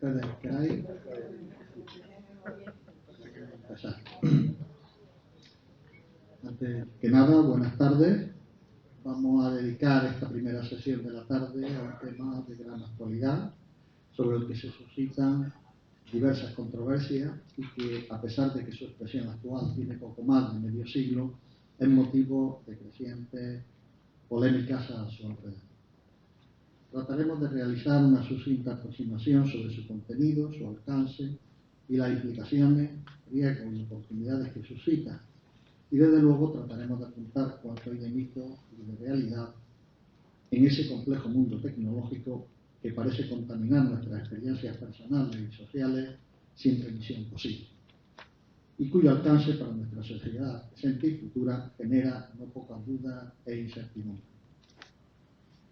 ustedes queráis empezar. Antes que nada, buenas tardes. Vamos a dedicar esta primera sesión de la tarde a un tema de gran actualidad, sobre el que se suscitan diversas controversias y que, a pesar de que su expresión actual tiene poco más de medio siglo, es motivo de crecientes polémicas a su alrededor. Trataremos de realizar una sucinta aproximación sobre su contenido, su alcance y las implicaciones, riesgos y oportunidades que suscita. Y desde luego trataremos de apuntar cuanto hay de mito y de realidad en ese complejo mundo tecnológico que parece contaminar nuestras experiencias personales y sociales sin revisión posible, y cuyo alcance para nuestra sociedad presente y futura genera no pocas dudas e incertidumbre.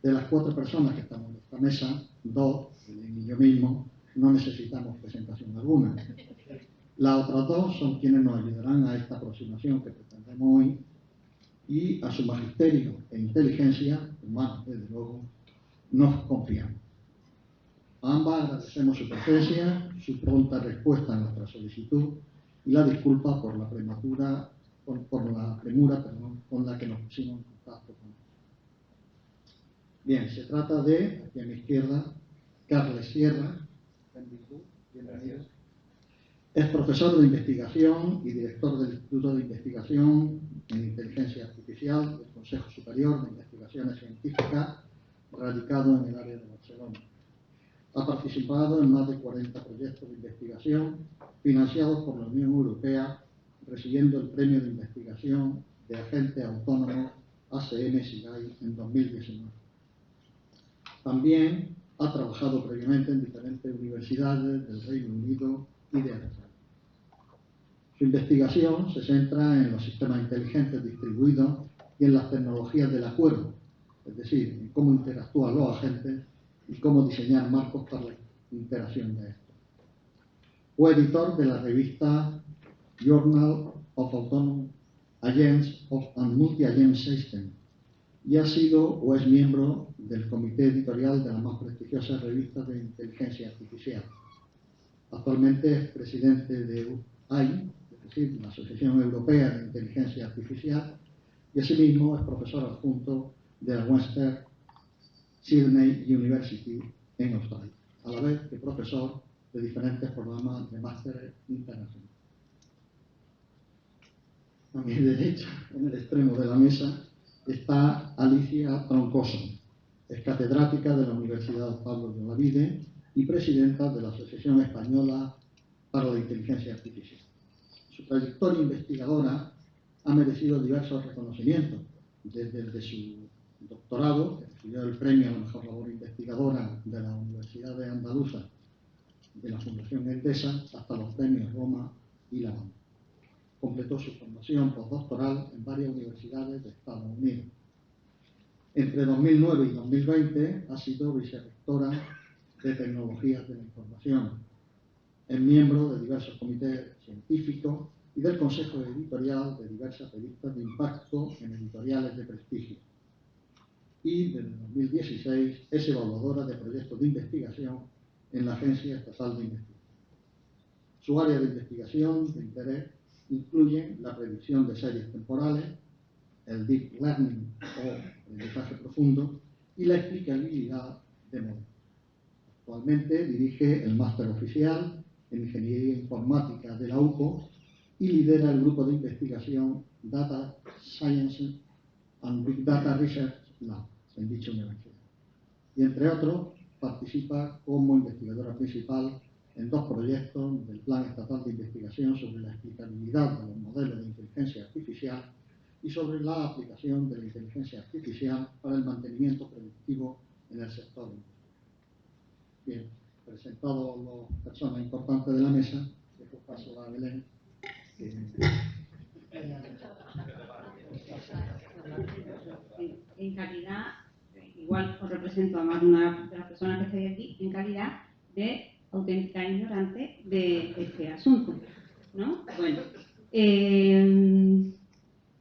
De las 4 personas que estamos en esta mesa, 2, Belén y yo mismo, no necesitamos presentación alguna. Las otras 2 son quienes nos ayudarán a esta aproximación que pretendemos hoy, y a su magisterio e inteligencia humana, desde luego, nos confiamos. A ambas agradecemos su presencia, su pronta respuesta a nuestra solicitud y la disculpa por la premura con la que nos pusimos en contacto con ellos. Bien, se trata de, aquí a mi izquierda, Carles Sierra. Bienvenido. Es profesor de investigación y director del Instituto de Investigación en Inteligencia Artificial del Consejo Superior de Investigaciones Científicas, radicado en el área de Barcelona. Ha participado en más de 40 proyectos de investigación financiados por la Unión Europea, recibiendo el premio de investigación de agente autónomo ACM-SIGAI en 2019. También ha trabajado previamente en diferentes universidades del Reino Unido y de Australia. Su investigación se centra en los sistemas inteligentes distribuidos y en las tecnologías del acuerdo, es decir, en cómo interactúan los agentes y cómo diseñar marcos para la interacción de estos. Fue editor de la revista Journal of Autonomous Agents and Multi-Agent Systems y ha sido o es miembro del comité editorial de la más prestigiosa revista de inteligencia artificial. Actualmente es presidente de AI, es decir, la Asociación Europea de Inteligencia Artificial, y asimismo es profesor adjunto de la Western Sydney University en Australia, a la vez que profesor de diferentes programas de máster internacional. A mi derecha, en el extremo de la mesa, está Alicia Troncoso. Es catedrática de la Universidad Pablo de Olavide y presidenta de la Asociación Española para la Inteligencia Artificial. Su trayectoria investigadora ha merecido diversos reconocimientos, desde el de su doctorado, que recibió el premio a la mejor labor investigadora de la Universidad de Andaluza de la Fundación Endesa, hasta los premios Roma y La ONU. Completó su formación postdoctoral en varias universidades de Estados Unidos. Entre 2009 y 2020 ha sido vicerrectora de Tecnologías de la Información. Es miembro de diversos comités científicos y del consejo editorial de diversas revistas de impacto en editoriales de prestigio. Y desde 2016 es evaluadora de proyectos de investigación en la Agencia Estatal de Investigación. Su área de investigación de interés incluye la predicción de series temporales, el deep learning o aprendizaje profundo y la explicabilidad de modelos. Actualmente dirige el máster oficial en Ingeniería Informática de la UPO y lidera el grupo de investigación Data Science and Big Data Research Lab en dicha universidad. Y entre otros, participa como investigadora principal en 2 proyectos del Plan Estatal de Investigación sobre la explicabilidad de los modelos de inteligencia artificial y sobre la aplicación de la inteligencia artificial para el mantenimiento predictivo en el sector industrial. Bien, presentados las personas importantes de la mesa, dejo paso a Belén. En calidad, igual os represento a más de una de las personas que estáis aquí, en calidad de auténtica ignorante de este asunto, ¿no? Bueno,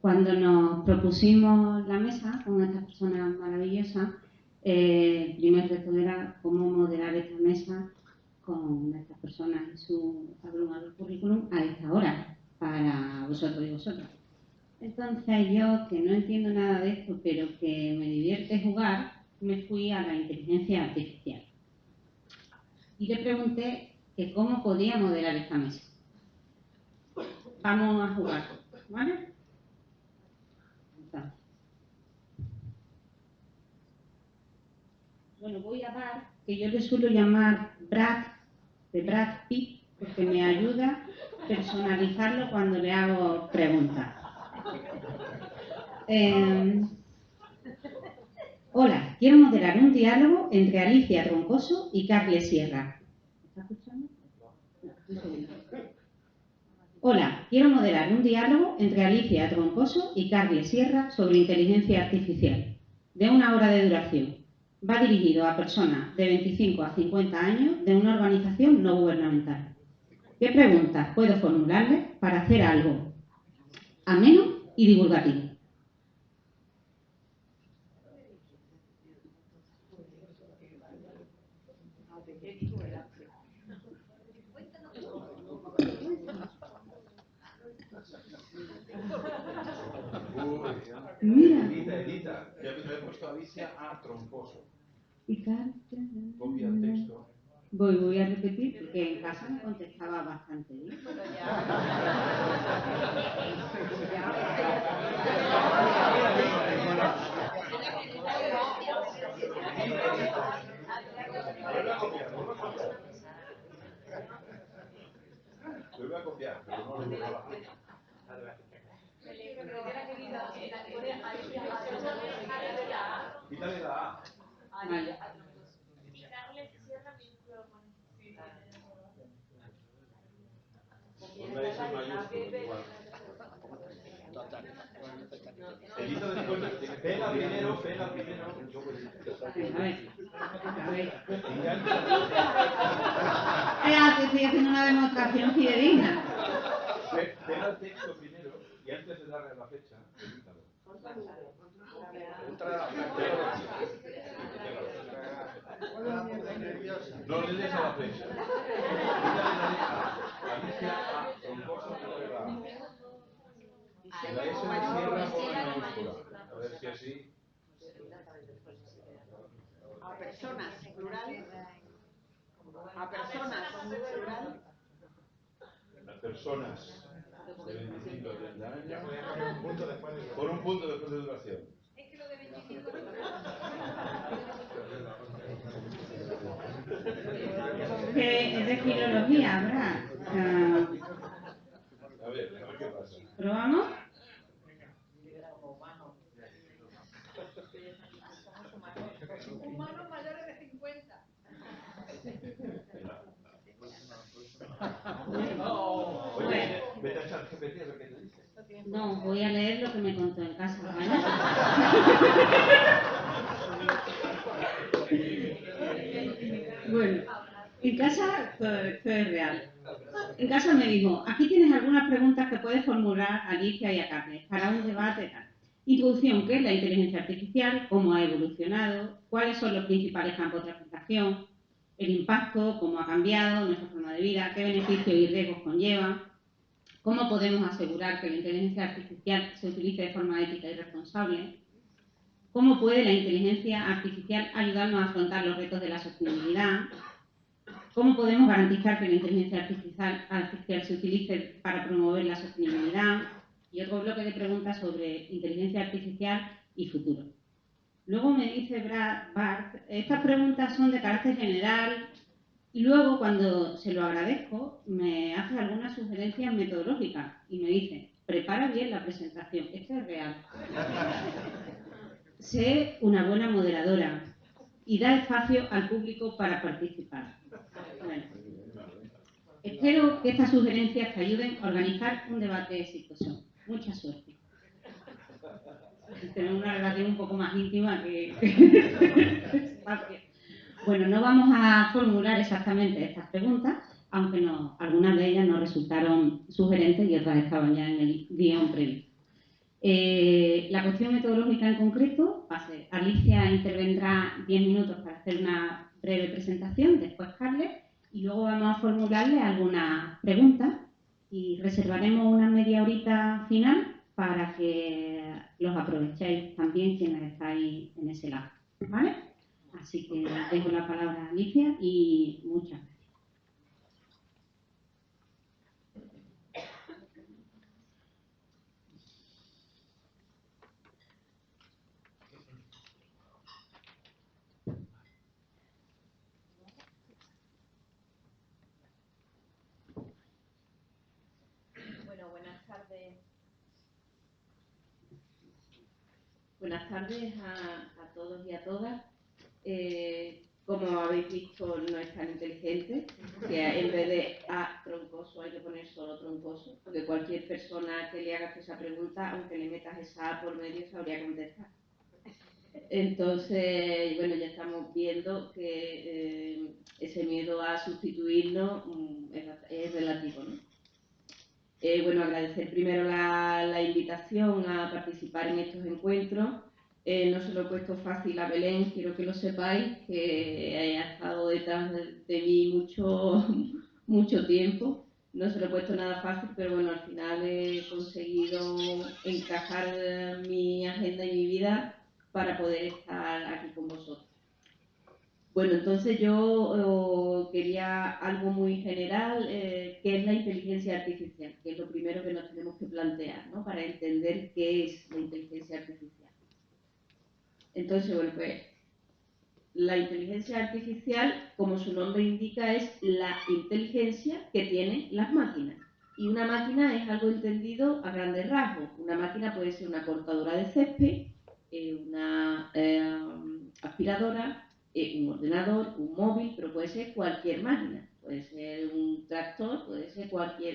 cuando nos propusimos la mesa con estas personas maravillosas, el primer reto era cómo moderar esta mesa con estas personas y su abrumador currículum a esta hora, para vosotros y vosotras. Entonces yo, que no entiendo nada de esto, pero que me divierte jugar, me fui a la inteligencia artificial. Y le pregunté que cómo podía modelar esta mesa. Vamos a jugar, ¿vale? Entonces, bueno, voy a dar, que yo le suelo llamar Brad, de Brad Pitt, porque me ayuda a personalizarlo cuando le hago preguntas. Hola, quiero moderar un diálogo entre Alicia Troncoso y Carles Sierra. ¿Me está escuchando? Hola, quiero moderar un diálogo entre Alicia Troncoso y Carles Sierra sobre inteligencia artificial, de 1 hora de duración. Va dirigido a personas de 25 a 50 años de una organización no gubernamental. ¿Qué preguntas puedo formularles para hacer algo ameno y divulgativo? Mira. Edita. Ya me he puesto Alicia a Troncoso. Y Copia el texto. Voy a repetir porque en casa me contestaba bastante bien. Lo voy a copiar, pero no lo voy a copiar. Quítale la A. Vale. Una S mayúscula igual. Edita después. Pega primero. A ver. Engancha. Que estoy haciendo una demostración fidedigna. Pega el texto primero y antes de darle la fecha, edítalo. No le des a la fecha. Alicia a Troncoso sobre la A. La S de Sierra por la mayúscula. A ver si así. A personas, plural. A personas, plural. Las personas de 25 a 30 años. Por un punto después de duración. Es que lo de 25 Que es de filología, ¿verdad? A ver qué pasa. ¿Probamos? Humanos mayores de 50. Oye, vete a echar GPT a ver qué te dice. No, voy a leer lo que me contó en casa, ¿vale? Bueno, en casa, esto es real. En casa me dijo, aquí tienes algunas preguntas que puedes formular a Alicia y a Carles para un debate tal. Introducción, ¿qué es la inteligencia artificial? ¿Cómo ha evolucionado? ¿Cuáles son los principales campos de aplicación? El impacto, cómo ha cambiado nuestra forma de vida, qué beneficios y riesgos conlleva, cómo podemos asegurar que la inteligencia artificial se utilice de forma ética y responsable, cómo puede la inteligencia artificial ayudarnos a afrontar los retos de la sostenibilidad, cómo podemos garantizar que la inteligencia artificial se utilice para promover la sostenibilidad y otro bloque de preguntas sobre inteligencia artificial y futuro. Luego me dice Bart, estas preguntas son de carácter general y luego cuando se lo agradezco me hace algunas sugerencias metodológicas y me dice, prepara bien la presentación, esto es real. Sé una buena moderadora y da espacio al público para participar. Bueno, espero que estas sugerencias te ayuden a organizar un debate exitoso. Mucha suerte. Tenemos una relación un poco más íntima que... Bueno, no vamos a formular exactamente estas preguntas, aunque no, algunas de ellas nos resultaron sugerentes y otras estaban ya en el guión previo. La cuestión metodológica en concreto va a ser, Alicia intervendrá 10 minutos para hacer una breve presentación, después Carles, y luego vamos a formularle algunas preguntas y reservaremos una media horita final para que los aprovechéis también quienes estáis en ese lado, ¿vale? Así que dejo la palabra a Alicia y muchas gracias. Bueno, buenas tardes. Buenas tardes a todos y a todas. Como habéis visto, no es tan inteligente, que en vez de A troncoso hay que poner solo troncoso, porque cualquier persona que le hagas esa pregunta, aunque le metas esa A por medio, sabría contestar. Entonces, bueno, ya estamos viendo que ese miedo a sustituirnos es relativo, ¿no? Bueno, agradecer primero la invitación a participar en estos encuentros. No se lo he puesto fácil a Belén, quiero que lo sepáis, que ha estado detrás de mí mucho tiempo. No se lo he puesto nada fácil, pero bueno, al final he conseguido encajar mi agenda y mi vida para poder estar aquí con vosotros. Bueno, entonces yo quería algo muy general, que es la inteligencia artificial, que es lo primero que nos tenemos que plantear, ¿no? Para entender qué es la inteligencia artificial. Entonces, bueno, pues la inteligencia artificial, como su nombre indica, es la inteligencia que tienen las máquinas. Y una máquina es algo entendido a grandes rasgos. Una máquina puede ser una cortadora de césped, una aspiradora, un ordenador, un móvil, pero puede ser cualquier máquina. Puede ser un tractor, puede ser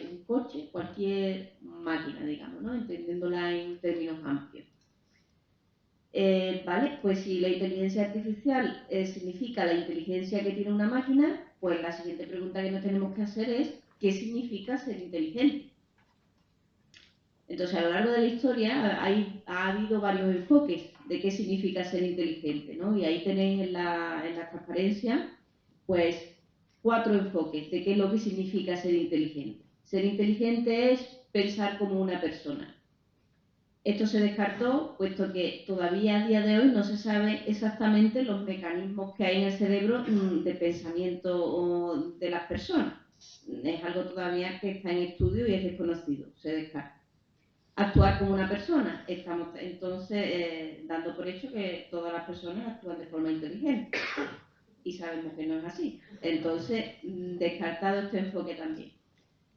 un coche, cualquier máquina, digamos, ¿no? Entendiéndola en términos amplios. Vale, pues si la inteligencia artificial significa la inteligencia que tiene una máquina, pues la siguiente pregunta que nos tenemos que hacer es ¿qué significa ser inteligente? Entonces, a lo largo de la historia ha habido varios enfoques de qué significa ser inteligente, ¿no? Y ahí tenéis en la transparencia, pues, 4 enfoques de qué es lo que significa ser inteligente. Ser inteligente es pensar como una persona. Esto se descartó, puesto que todavía a día de hoy no se sabe exactamente los mecanismos que hay en el cerebro de pensamiento de las personas. Es algo todavía que está en estudio y es desconocido, se descarta. Actuar como una persona. Estamos entonces dando por hecho que todas las personas actúan de forma inteligente. Y sabemos que no es así. Entonces, descartado este enfoque también.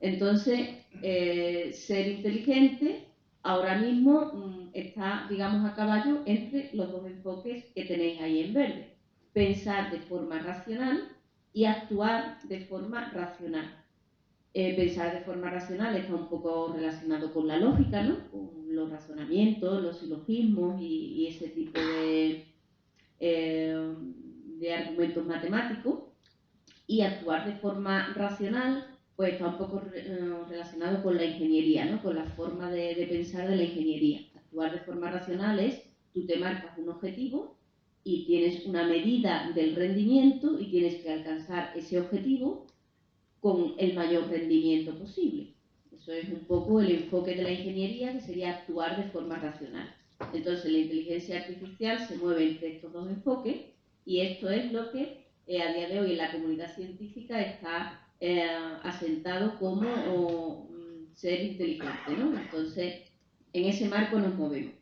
Entonces, ser inteligente ahora mismo está, digamos, a caballo entre los dos enfoques que tenéis ahí en verde. Pensar de forma racional y actuar de forma racional. Pensar de forma racional está un poco relacionado con la lógica, ¿no? Con los razonamientos, los silogismos y ese tipo de argumentos matemáticos. Y actuar de forma racional pues está un poco relacionado con la ingeniería, ¿no? Con la forma de pensar de la ingeniería. Actuar de forma racional es, tú te marcas un objetivo y tienes una medida del rendimiento y tienes que alcanzar ese objetivo con el mayor rendimiento posible. Eso es un poco el enfoque de la ingeniería, que sería actuar de forma racional. Entonces, la inteligencia artificial se mueve entre estos dos enfoques y esto es lo que a día de hoy en la comunidad científica está asentado como ser inteligente, ¿no? Entonces, en ese marco nos movemos.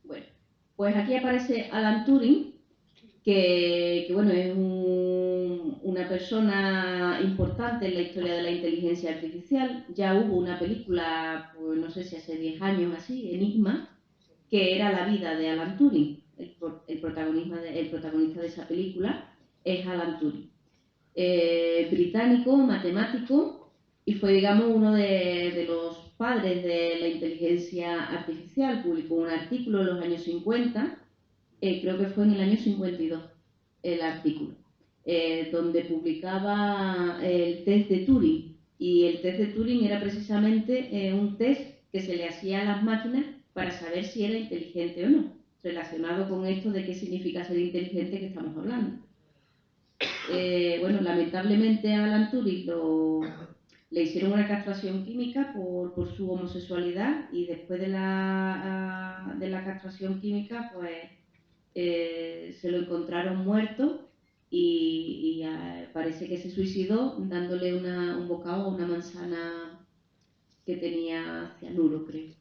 Bueno, pues aquí aparece Alan Turing, que bueno, es una persona importante en la historia de la inteligencia artificial. Ya hubo una película, pues no sé si hace 10 años así, Enigma, que era la vida de Alan Turing. El protagonista de esa película es Alan Turing. Británico, matemático, y fue, digamos, uno de los padres de la inteligencia artificial. Publicó un artículo en los años 50, creo que fue en el año 52 el artículo, donde publicaba el test de Turing. Y el test de Turing era precisamente un test que se le hacía a las máquinas para saber si era inteligente o no. relacionado con esto de qué significa ser inteligente que estamos hablando. Bueno, lamentablemente a Alan Turing le hicieron una castración química por su homosexualidad, y después de la castración química, pues se lo encontraron muerto y parece que se suicidó dándole un bocado a una manzana que tenía cianuro, creo.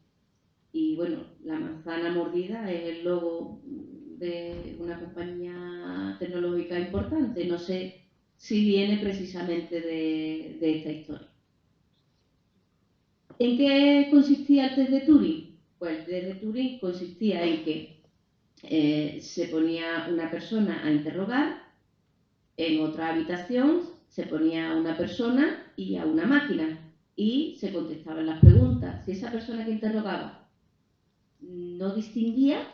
Y bueno, la manzana mordida es el logo de una compañía tecnológica importante. No sé si viene precisamente de esta historia. ¿En qué consistía el test de Turing? Pues el test de Turing consistía en que se ponía una persona a interrogar, en otra habitación se ponía a una persona y a una máquina, y se contestaban las preguntas. Si esa persona que interrogaba no distinguía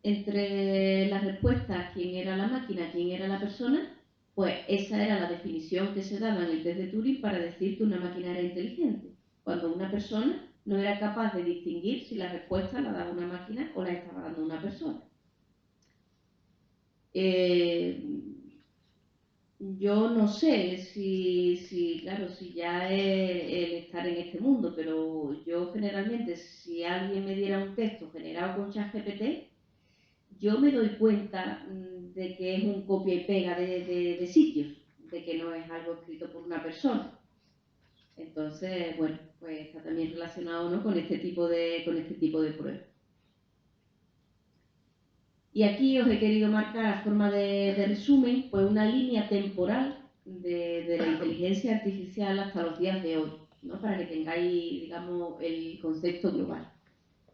entre las respuestas quién era la máquina, quién era la persona, pues esa era la definición que se daba en el test de Turing para decir que una máquina era inteligente. Cuando una persona no era capaz de distinguir si la respuesta la daba una máquina o la estaba dando una persona. Yo no sé si ya es el estar en este mundo, pero yo generalmente, si alguien me diera un texto generado con ChatGPT, yo me doy cuenta de que es un copia y pega de sitios, de que no es algo escrito por una persona. Entonces, bueno, pues está también relacionado, ¿no?, con este tipo de pruebas. Y aquí os he querido marcar a forma de resumen, pues una línea temporal de la inteligencia artificial hasta los días de hoy, ¿no?, para que tengáis, digamos, el concepto global.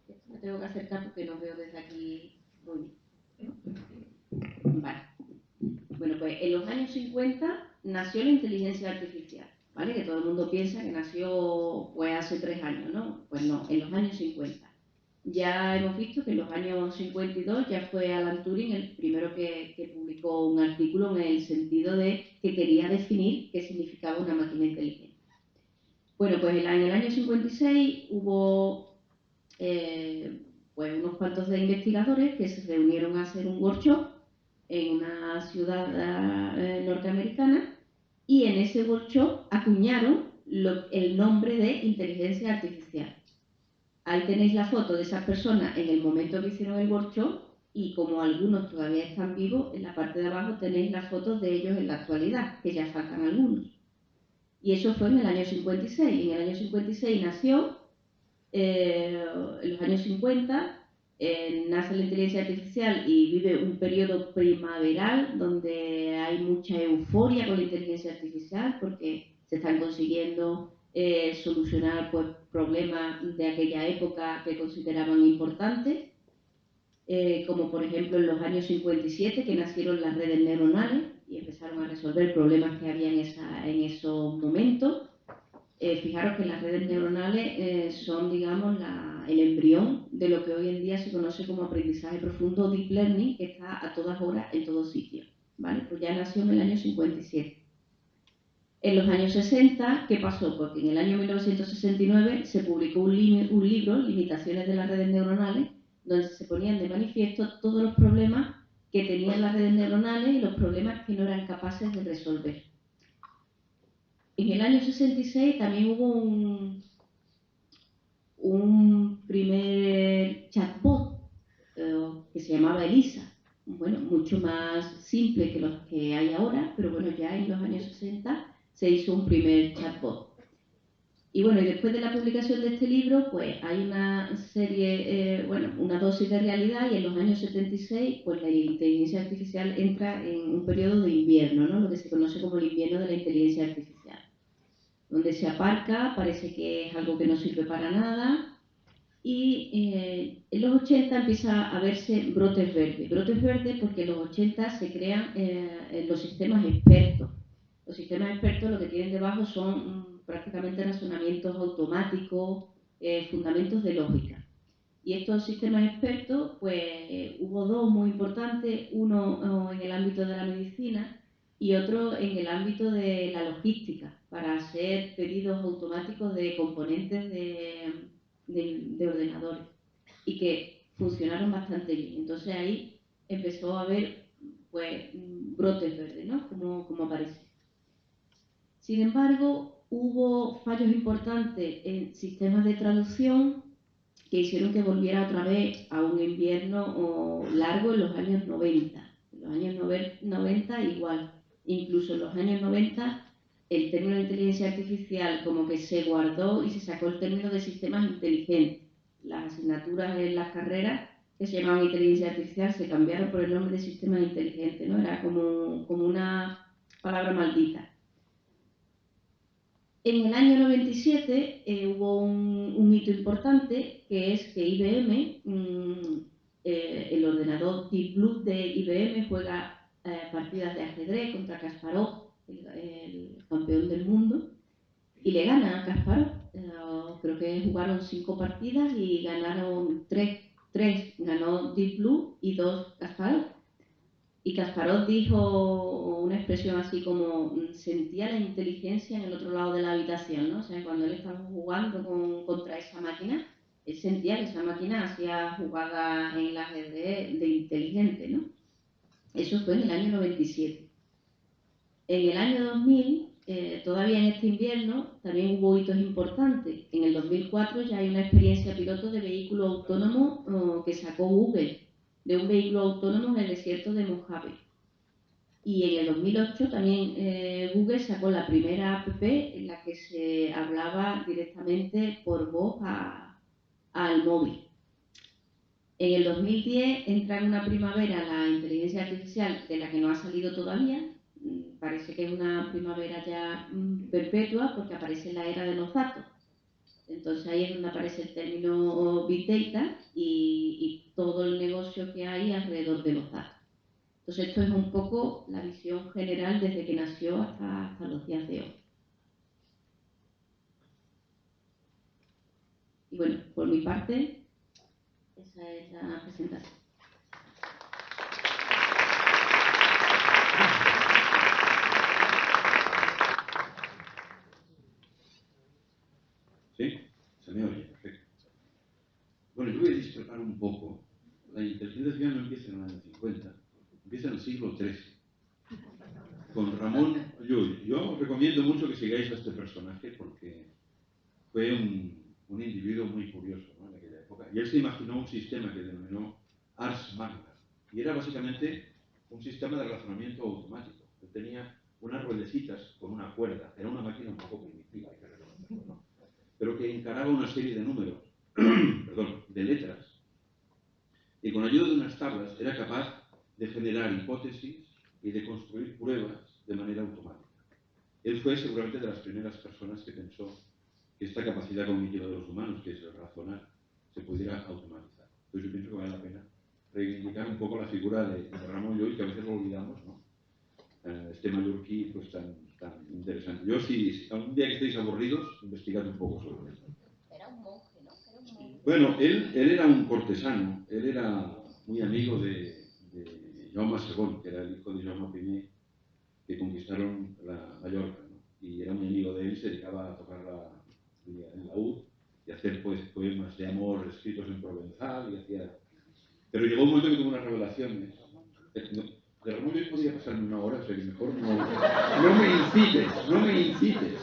Esto me tengo que acercar porque no veo desde aquí muy bien. Vale. Bueno, pues en los años 50 nació la inteligencia artificial, ¿vale? Que todo el mundo piensa que nació pues hace 3 años, ¿no? Pues no, en los años 50. Ya hemos visto que en los años 52 ya fue Alan Turing el primero que publicó un artículo en el sentido de que quería definir qué significaba una máquina inteligente. Bueno, pues en el año 56 hubo pues unos cuantos de investigadores que se reunieron a hacer un workshop en una ciudad norteamericana, y en ese workshop acuñaron el nombre de inteligencia artificial. Ahí tenéis la foto de esas personas en el momento que hicieron el workshop, y como algunos todavía están vivos, en la parte de abajo tenéis las fotos de ellos en la actualidad, que ya faltan algunos. Y eso fue en el año 56. En el año 56 nació, en los años 50, nace la inteligencia artificial y vive un periodo primaveral donde hay mucha euforia con la inteligencia artificial porque se están consiguiendo solucionar pues, problemas de aquella época que consideraban importantes, como por ejemplo en los años 57 que nacieron las redes neuronales y empezaron a resolver problemas que había en esos momentos. Fijaros que las redes neuronales son, digamos, el embrión de lo que hoy en día se conoce como aprendizaje profundo, deep learning, que está a todas horas en todos sitios, ¿vale? Pues ya nació en el año 57. En los años 60, ¿qué pasó? Porque en el año 1969 se publicó un libro, Limitaciones de las redes neuronales, donde se ponían de manifiesto todos los problemas que tenían las redes neuronales y los problemas que no eran capaces de resolver. En el año 66 también hubo un primer chatbot que se llamaba Elisa. Bueno, mucho más simple que los que hay ahora, pero bueno, ya en los años 60 se hizo un primer chatbot. Y bueno, y después de la publicación de este libro, pues hay una serie, una dosis de realidad, y en los años 76, pues la inteligencia artificial entra en un periodo de invierno, ¿no? Lo que se conoce como el invierno de la inteligencia artificial, donde se aparca, parece que es algo que no sirve para nada, y en los 80 empieza a verse brotes verdes. Brotes verdes porque en los 80 se crean los sistemas expertos. Los sistemas expertos lo que tienen debajo son prácticamente razonamientos automáticos, fundamentos de lógica. Y estos sistemas expertos, pues hubo dos muy importantes, uno en el ámbito de la medicina y otro en el ámbito de la logística, para hacer pedidos automáticos de componentes de ordenadores. Y que funcionaron bastante bien. Entonces ahí empezó a haber pues brotes verdes, ¿no? Como aparece. Sin embargo, hubo fallos importantes en sistemas de traducción que hicieron que volviera otra vez a un invierno largo en los años 90. En los años 90 igual. Incluso en los años 90 el término de inteligencia artificial como que se guardó y se sacó el término de sistemas inteligentes. Las asignaturas en las carreras que se llamaban inteligencia artificial se cambiaron por el nombre de sistemas inteligentes, ¿no? Era como una palabra maldita. En el año 97 hubo un hito importante, que es que IBM, el ordenador Deep Blue de IBM, juega partidas de ajedrez contra Kasparov, el campeón del mundo, y le gana a Kasparov. Creo que jugaron 5 partidas y ganaron 3 ganó Deep Blue y 2 Kasparov. Y Kasparov dijo una expresión así como sentía la inteligencia en el otro lado de la habitación, ¿no? O sea, cuando él estaba jugando contra esa máquina, él sentía que esa máquina hacía jugadas en el ajedrez de inteligente, ¿no? Eso fue en el año 97. En el año 2000, todavía en este invierno, también hubo hitos importantes. En el 2004 ya hay una experiencia piloto de vehículo autónomo que sacó Google, de un vehículo autónomo en el desierto de Mojave. Y en el 2008 también Google sacó la primera app en la que se hablaba directamente por voz al móvil. En el 2010 entra en una primavera la inteligencia artificial de la que no ha salido todavía. Parece que es una primavera ya perpetua porque aparece la era de los datos. Entonces ahí es donde aparece el término Big Data y todo el negocio que hay alrededor de los datos. Entonces esto es un poco la visión general desde que nació hasta los días de hoy. Y bueno, por mi parte, esa es la presentación. ¿Sí? Se me oye, perfecto. Bueno, yo voy a discrepar un poco. La inteligencia artificial no empieza en el año 50, empieza en el siglo XIII. Con Ramón Llull. Yo os recomiendo mucho que sigáis a este personaje porque fue un individuo muy curioso, ¿no? En aquella época. Y él se imaginó un sistema que denominó Ars Magna. Y era básicamente un sistema de razonamiento automático. Él tenía unas ruedecitas con una cuerda. Era una máquina un poco primitiva, hay que reconocerlo, ¿no? Pero que encaraba una serie de números, perdón, de letras, y con ayuda de unas tablas era capaz de generar hipótesis y de construir pruebas de manera automática. Él fue seguramente de las primeras personas que pensó que esta capacidad cognitiva de los humanos, que es el razonar, se pudiera automatizar. Entonces yo pienso que vale la pena reivindicar un poco la figura de Ramón Llull, que a veces lo olvidamos, ¿no? Este mallorquí pues tan interesante. Yo si algún día que estéis aburridos, investigad un poco sobre esto. Era un monje, ¿no? Era un monje. Bueno, él era un cortesano, él era muy amigo de Jaume II, que era el hijo de Jaume I, que conquistaron la Mallorca, ¿no? Y era muy amigo de él, se dedicaba a tocar el laúd y a hacer pues, poemas de amor escritos en provenzal y hacía... Pero llegó un momento que tuvo unas revelaciones. De Ramón Llull podría pasarme una hora, o sea que mejor no me incites.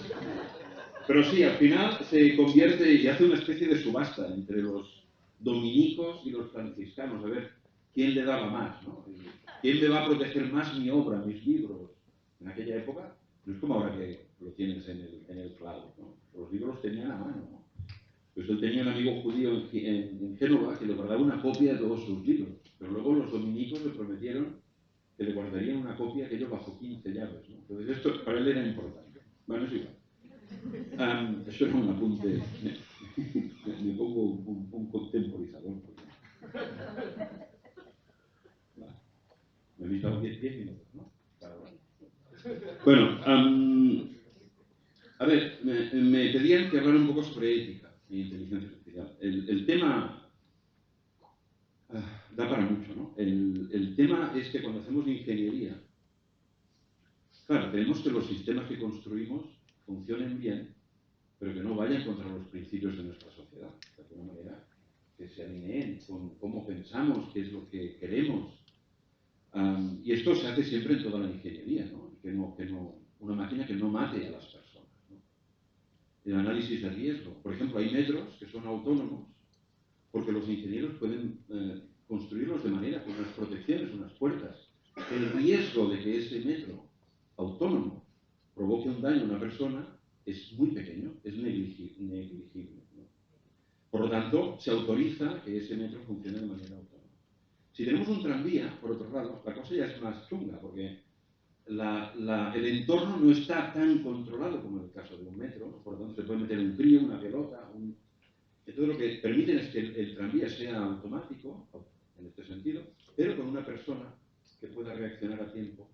Pero sí, al final se convierte y hace una especie de subasta entre los dominicos y los franciscanos, a ver quién le daba más, ¿no? ¿Quién me va a proteger más mi obra, mis libros? En aquella época no es como ahora que lo tienes en el cloud, ¿no? Los libros los tenían a mano, ¿no? Pues él tenía un amigo judío en Génova que le guardaba una copia de todos sus libros, pero luego los dominicos le prometieron que le guardarían una copia aquello bajo 15 llaves, ¿no? Entonces esto para él era importante. Bueno, es igual. Eso era un apunte. Me pongo un contemporizador. Vale. Me he visto 10 minutos, ¿no? Bueno, a ver, me pedían que hablara un poco sobre ética e inteligencia artificial. El tema da para mucho, ¿no? El tema es que cuando hacemos ingeniería, claro, tenemos que los sistemas que construimos funcionen bien, pero que no vayan contra los principios de nuestra sociedad. De alguna manera, que se alineen con cómo pensamos, qué es lo que queremos. Y esto se hace siempre en toda la ingeniería, ¿no? Una máquina que no mate a las personas, ¿no? El análisis de riesgo. Por ejemplo, hay metros que son autónomos porque los ingenieros pueden construirlos de manera con unas protecciones, unas puertas. El riesgo de que ese metro autónomo provoque un daño a una persona es muy pequeño, es negligible, ¿no? Por lo tanto, se autoriza que ese metro funcione de manera autónoma. Si tenemos un tranvía, por otro lado, la cosa ya es más chunga, porque el entorno no está tan controlado como en el caso de un metro, por lo tanto se puede meter un crío, una pelota, Entonces lo que permiten es que el tranvía sea automático, en este sentido, pero con una persona que pueda reaccionar a tiempo,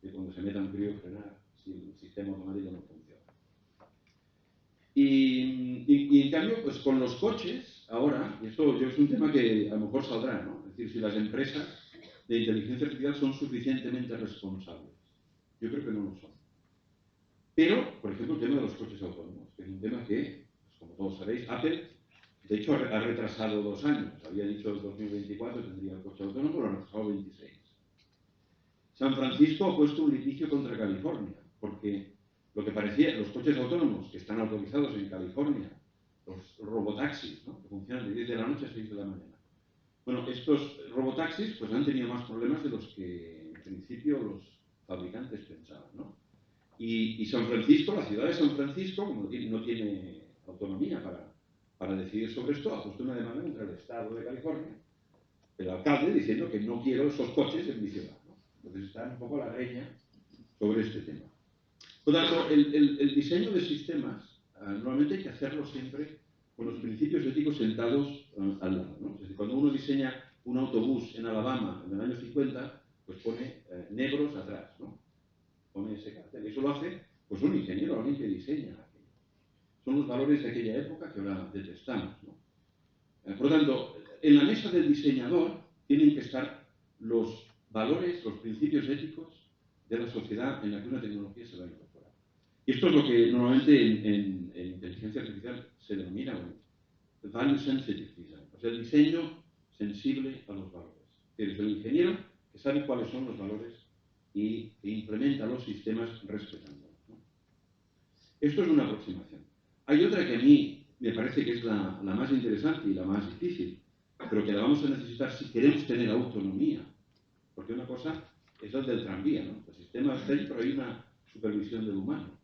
que cuando se meta un crío frenar, si el sistema automático no funciona. Y en cambio, pues con los coches, ahora, y esto es un tema que a lo mejor saldrá, ¿no? Es decir, si las empresas de inteligencia artificial son suficientemente responsables. Yo creo que no lo son. Pero, por ejemplo, el tema de los coches autónomos, que es un tema que, pues, como todos sabéis, Apple, de hecho, ha retrasado 2 años. Había dicho el 2024 tendría el coche autónomo, lo ha retrasado 26. San Francisco ha puesto un litigio contra California, porque lo que parecía, los coches autónomos que están autorizados en California, los robotaxis, ¿no? Que funcionan de 10 de la noche a 6 de la mañana. Bueno, estos robotaxis pues han tenido más problemas de los que en principio los fabricantes pensaban, ¿no? Y San Francisco, la ciudad de San Francisco, como no tiene autonomía para decidir sobre esto, ha puesto una demanda contra el Estado de California, el alcalde diciendo que no quiero esos coches en mi ciudad, ¿no? Entonces está un poco la reña sobre este tema. Por tanto, el diseño de sistemas normalmente hay que hacerlo siempre con los principios éticos sentados al lado, ¿no? Es decir, cuando uno diseña un autobús en Alabama en el año 50, pues pone negros atrás, ¿no? Pone ese cartel. Eso lo hace pues un ingeniero, alguien que diseña aquello. Son los valores de aquella época que ahora detestamos, ¿no? Por lo tanto, en la mesa del diseñador tienen que estar los valores, los principios éticos de la sociedad en la que una tecnología se va a incorporar. Y esto es lo que normalmente en inteligencia artificial se denomina value sensitive design, o sea, el diseño sensible a los valores. Es el ingeniero que sabe cuáles son los valores y que implementa los sistemas respetándolos, ¿no? Esto es una aproximación. Hay otra que a mí me parece que es la más interesante y la más difícil, pero que la vamos a necesitar si queremos tener autonomía. Porque una cosa es el del tranvía, ¿no? El sistema está ahí, pero hay una supervisión del humano.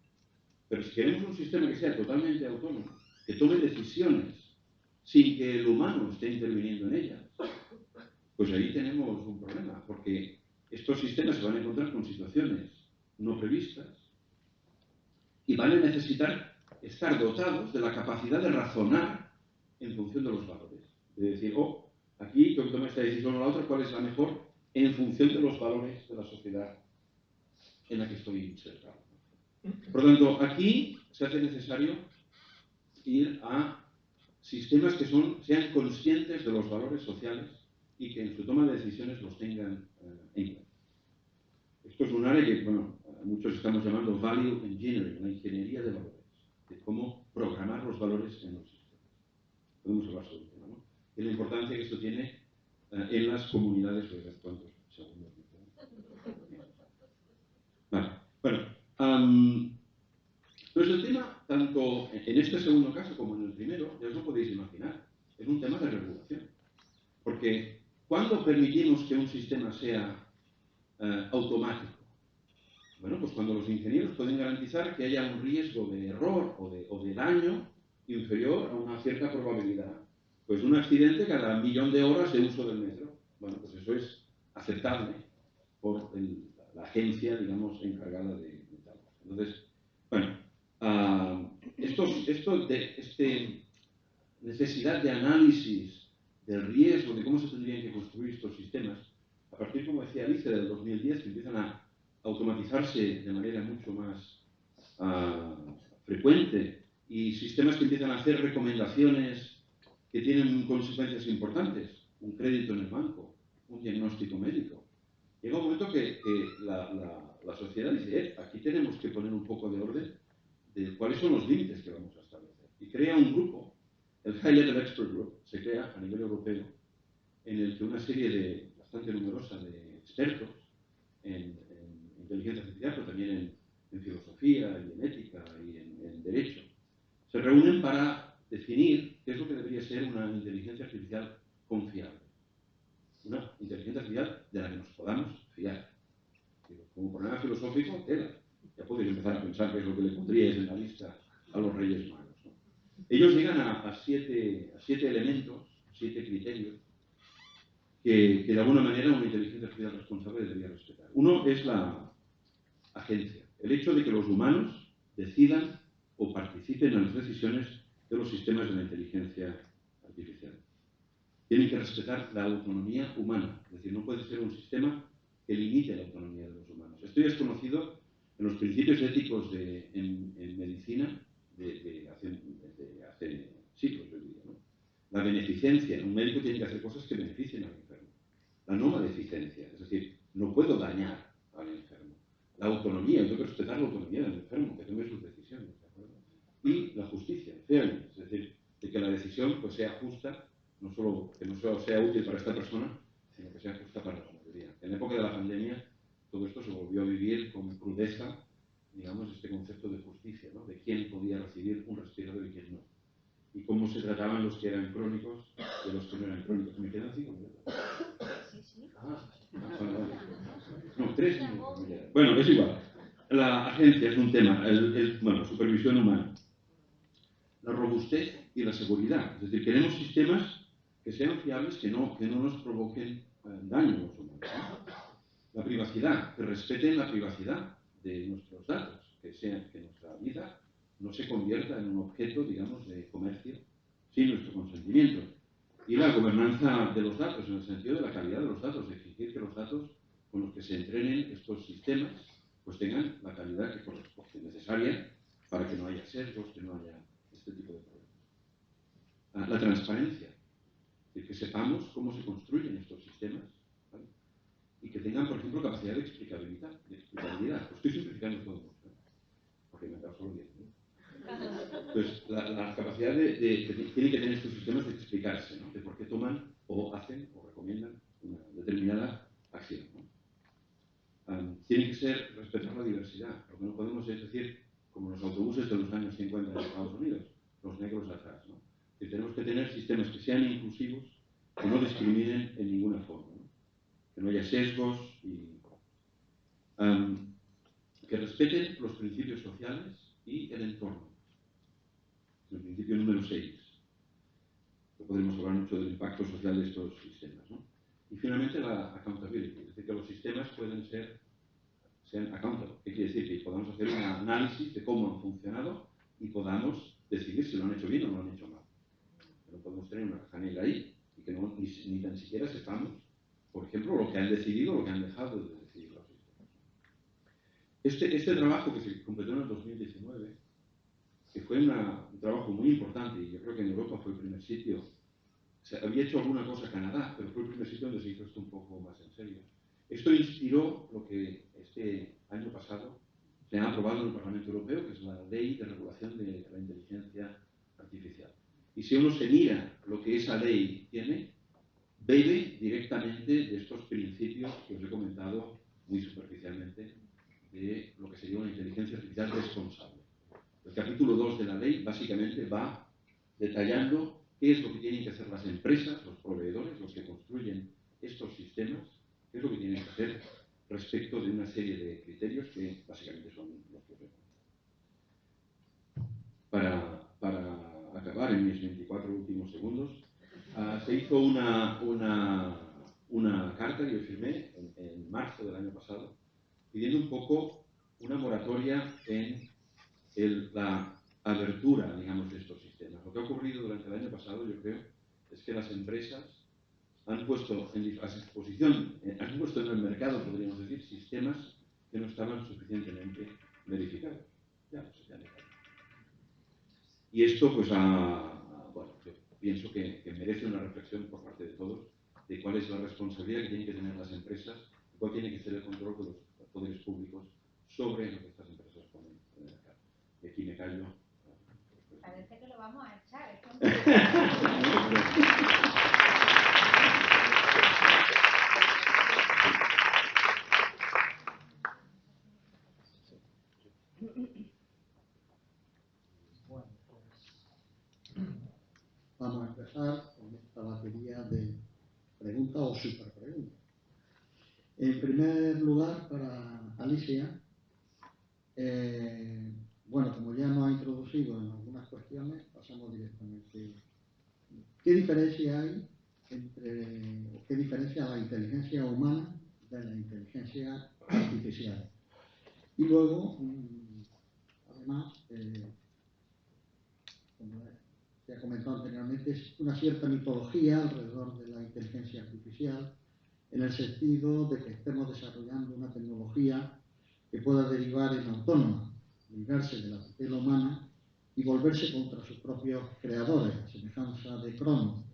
Pero si queremos un sistema que sea totalmente autónomo, que tome decisiones sin que el humano esté interviniendo en ellas, pues ahí tenemos un problema, porque estos sistemas se van a encontrar con situaciones no previstas y van a necesitar estar dotados de la capacidad de razonar en función de los valores. De decir, aquí tengo que tomar esta decisión o la otra, ¿cuál es la mejor? En función de los valores de la sociedad en la que estoy insertado. Por lo tanto, aquí se hace necesario ir a sistemas que sean conscientes de los valores sociales y que en su toma de decisiones los tengan en cuenta. Esto es un área que, bueno, muchos estamos llamando value engineering, la ingeniería de valores, de cómo programar los valores en los sistemas. Podemos hablar sobre el tema, ¿no? Y la importancia que esto tiene en las comunidades. Voy a ver cuántos segundos me quedan. Vale. Bueno, pues el tema, tanto en este segundo caso como en el primero, ya os lo podéis imaginar, es un tema de regulación. Porque, ¿cuándo permitimos que un sistema sea automático? Bueno, pues cuando los ingenieros pueden garantizar que haya un riesgo de error o de daño inferior a una cierta probabilidad. Pues un accidente cada 1.000.000 de horas de uso del metro. Bueno, pues eso es aceptable por la agencia, digamos, encargada de tal. Entonces, bueno, necesidad de análisis del riesgo, de cómo se tendrían que construir estos sistemas, a partir, como decía Alicia, del 2010, que empiezan a automatizarse de manera mucho más frecuente y sistemas que empiezan a hacer recomendaciones que tienen consecuencias importantes, un crédito en el banco, un diagnóstico médico. Llega un momento que la sociedad dice, aquí tenemos que poner un poco de orden de cuáles son los límites que vamos a establecer. Y crea un grupo, El High Level Expert Group se crea a nivel europeo, en el que una serie bastante numerosa de expertos en inteligencia artificial, pero también en filosofía, y en ética y en derecho, se reúnen para definir qué es lo que debería ser una inteligencia artificial confiable. Una inteligencia artificial de la que nos podamos fiar. Como problema filosófico, tela. Ya podéis empezar a pensar qué es lo que le pondríais en la lista a los Reyes Magos, ¿no? Ellos llegan a siete elementos, 7 criterios, que de alguna manera una inteligencia artificial responsable debería respetar. Uno es la agencia, el hecho de que los humanos decidan o participen en las decisiones de los sistemas de la inteligencia artificial. Tienen que respetar la autonomía humana, es decir, no puede ser un sistema que limite la autonomía de los humanos. Esto ya es conocido en los principios éticos en medicina de hace siglos, yo diría, ¿no? La beneficencia, un médico tiene que hacer cosas que beneficien al enfermo. La no maleficencia, es decir, no puedo dañar al enfermo. La autonomía, yo tengo que respetar la autonomía del enfermo, que tome sus decisiones, ¿de acuerdo? Y la justicia, fairness, es decir, de que la decisión pues, sea justa, no solo que no solo sea útil para esta persona, sino que sea justa para la mayoría. En la época de la pandemia, todo esto se volvió a vivir con crudeza, digamos, este concepto de justicia, ¿no? De quién podía recibir un respirador y quién no. Y cómo se trataban los que eran crónicos de los que no eran crónicos. ¿Me quedan 5 minutos? Sí, sí. Vale. No, 3 minutos. Bueno, es igual. La agencia es un tema, bueno, supervisión humana. La robustez y la seguridad. Es decir, queremos sistemas que sean fiables, que no nos provoquen daño a los humanos, ¿no? La privacidad, que respeten la privacidad de nuestros datos, que nuestra vida no se convierta en un objeto, digamos, de comercio sin nuestro consentimiento. Y la gobernanza de los datos, en el sentido de la calidad de los datos, de exigir que los datos con los que se entrenen estos sistemas pues tengan la calidad que corresponde, necesaria para que no haya sesgos, que no haya este tipo de problemas. La transparencia, es decir, que sepamos cómo se construyen estos sistemas, ¿vale? Y que tengan, por ejemplo, capacidad de explicabilidad. Lo estoy simplificando todo, ¿no? Porque me acabo solo bien, ¿no? Pues la capacidad que tienen que tener estos sistemas de explicarse, ¿no? De por qué toman o hacen o recomiendan una determinada acción, ¿no? Tiene que respetar la diversidad. Lo que no podemos es decir, como los autobuses de los años 50 en Estados Unidos, los negros atrás, ¿no? Que tenemos que tener sistemas que sean inclusivos, que no discriminen en ninguna forma, ¿no? Que no haya sesgos y que respeten los principios sociales y el entorno. El principio número 6. Podemos hablar mucho del impacto social de estos sistemas, ¿no? Y finalmente la accountability, es decir, que los sistemas sean accountable. ¿Qué quiere decir? Que podamos hacer un análisis de cómo han funcionado y podamos decidir si lo han hecho bien o lo han hecho mal. Que no podemos tener una caja negra ahí y que ni tan siquiera sepamos, por ejemplo, lo que han decidido o lo que han dejado de decidir los sistemas. Este trabajo que se completó en el 2019, que fue un trabajo muy importante, y yo creo que en Europa fue el primer sitio. Se había hecho alguna cosa Canadá, pero fue el primer sitio donde se hizo esto un poco más en serio. Esto inspiró lo que este año pasado se ha aprobado en el Parlamento Europeo, que es la Ley de Regulación de la Inteligencia Artificial. Y si uno se mira lo que esa ley tiene, bebe directamente de estos principios que os he comentado muy superficialmente de lo que sería una inteligencia artificial responsable. El capítulo 2 de la ley básicamente va detallando qué es lo que tienen que hacer las empresas, los proveedores, los que construyen estos sistemas, qué es lo que tienen que hacer respecto de una serie de criterios que básicamente son los que os he comentado. Para acabar en mis 24 últimos segundos, se hizo una carta que yo firmé en marzo del año pasado, pidiendo un poco una moratoria en la abertura, digamos, de estos sistemas. Lo que ha ocurrido durante el año pasado, yo creo, es que las empresas han puesto en disposición, han puesto en el mercado, podríamos decir, sistemas que no estaban suficientemente verificados. Ya no sé, ya me callo. Y esto, pues, bueno, yo pienso que merece una reflexión por parte de todos de cuál es la responsabilidad que tienen que tener las empresas y cuál tiene que ser el control de los poderes públicos sobre lo que estas empresas ponen en el mercado. Y aquí me callo. Parece que lo vamos a echar. Vamos a empezar con esta batería de preguntas o superpreguntas. En primer lugar, para Alicia, bueno, como ya nos ha introducido en algunas cuestiones, pasamos directamente. ¿Qué diferencia hay o qué diferencia la inteligencia humana de la inteligencia artificial? Y luego, además, como se ha comentado anteriormente, es una cierta mitología alrededor de la inteligencia artificial, en el sentido de que estemos desarrollando una tecnología que pueda derivar en autónoma, librarse de la tutela humana y volverse contra sus propios creadores, a semejanza de Cronos,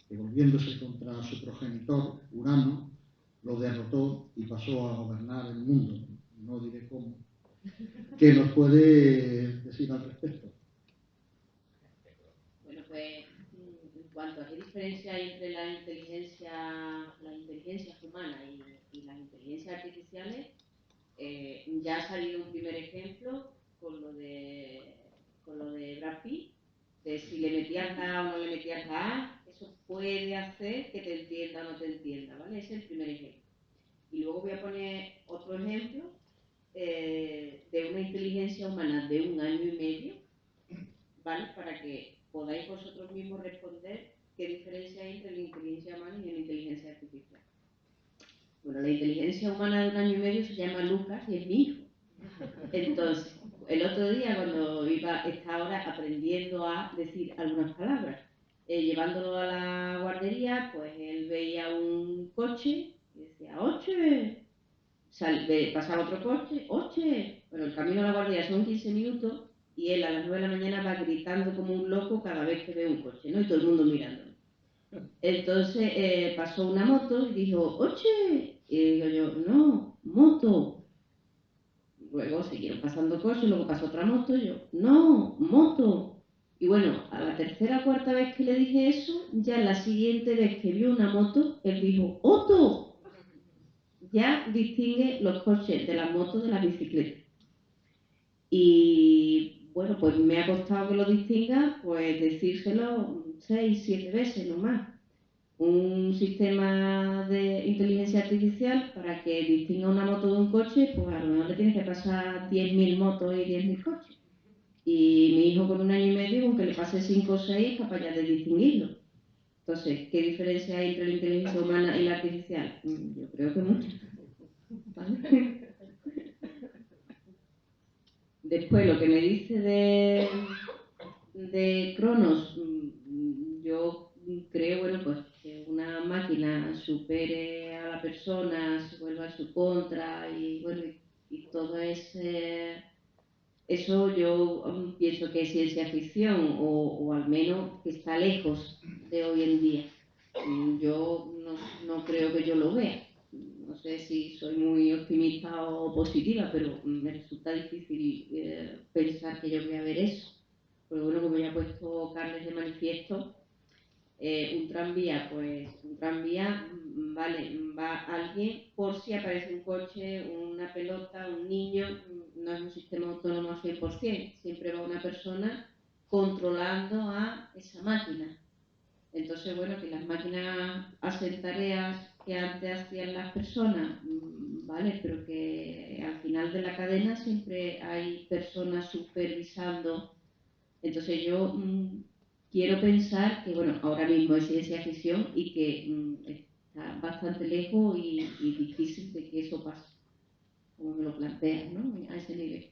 que volviéndose contra su progenitor, Urano, lo derrotó y pasó a gobernar el mundo. No diré cómo. ¿Qué nos puede decir al respecto? Bueno, pues en cuanto a qué diferencia hay entre la inteligencia humana y las inteligencias artificiales, ya ha salido un primer ejemplo con lo de Brad Pitt, de si le metías la A o no le metías la A, eso puede hacer que te entienda o no te entienda, ¿vale? Ese es el primer ejemplo. Y luego voy a poner otro ejemplo de una inteligencia humana de 1 año y medio, ¿vale? Para que podáis vosotros mismos responder qué diferencia hay entre la inteligencia humana y la inteligencia artificial. Bueno, la inteligencia humana de 1 año y medio se llama Lucas y es mi hijo. Entonces, el otro día cuando está ahora aprendiendo a decir algunas palabras, llevándolo a la guardería, pues él veía un coche y decía, ¡oche! Pasaba otro coche, ¡oche! Bueno, el camino a la guardería son 15 minutos y él a las 9 de la mañana va gritando como un loco cada vez que ve un coche, ¿no? Y todo el mundo mirándolo. Entonces pasó una moto y dijo, ¡oche! Y digo yo, no, moto. Luego siguieron pasando coches, luego pasó otra moto y yo, no, moto. Y bueno, a la tercera o cuarta vez que le dije eso, ya la siguiente vez que vio una moto, él dijo, ¡Otto! Ya distingue los coches de las motos de las bicicletas. Y bueno, pues me ha costado que lo distinga, pues decírselo 6, 7 veces nomás. Un sistema de inteligencia artificial para que distinga una moto de un coche, pues a lo mejor le tienes que pasar 10.000 motos y 10.000 coches. Y mi hijo con 1 año y medio, aunque le pase 5 o 6, es capaz ya de distinguirlo. Entonces, ¿qué diferencia hay entre la inteligencia humana y la artificial? Yo creo que mucha. ¿Vale? Después, lo que me dice de Cronos, yo creo, bueno, pues que una máquina supere a la persona, se vuelva en su contra y bueno, y todo eso yo pienso que es ciencia ficción o al menos que está lejos de hoy en día. Yo no creo que yo lo vea. No sé si soy muy optimista o positiva, pero me resulta difícil pensar que yo voy a ver eso. Pero bueno, como ya he puesto Carles de manifiesto, un tranvía, vale, va alguien por si aparece un coche, una pelota, un niño, no es un sistema autónomo al 100%, siempre va una persona controlando a esa máquina. Entonces, bueno, que las máquinas hacen tareas que antes hacían las personas, vale, pero que al final de la cadena siempre hay personas supervisando. Entonces yo quiero pensar que, bueno, ahora mismo es ciencia ficción y que está bastante lejos y difícil de que eso pase, como me lo planteas, ¿no? A ese nivel.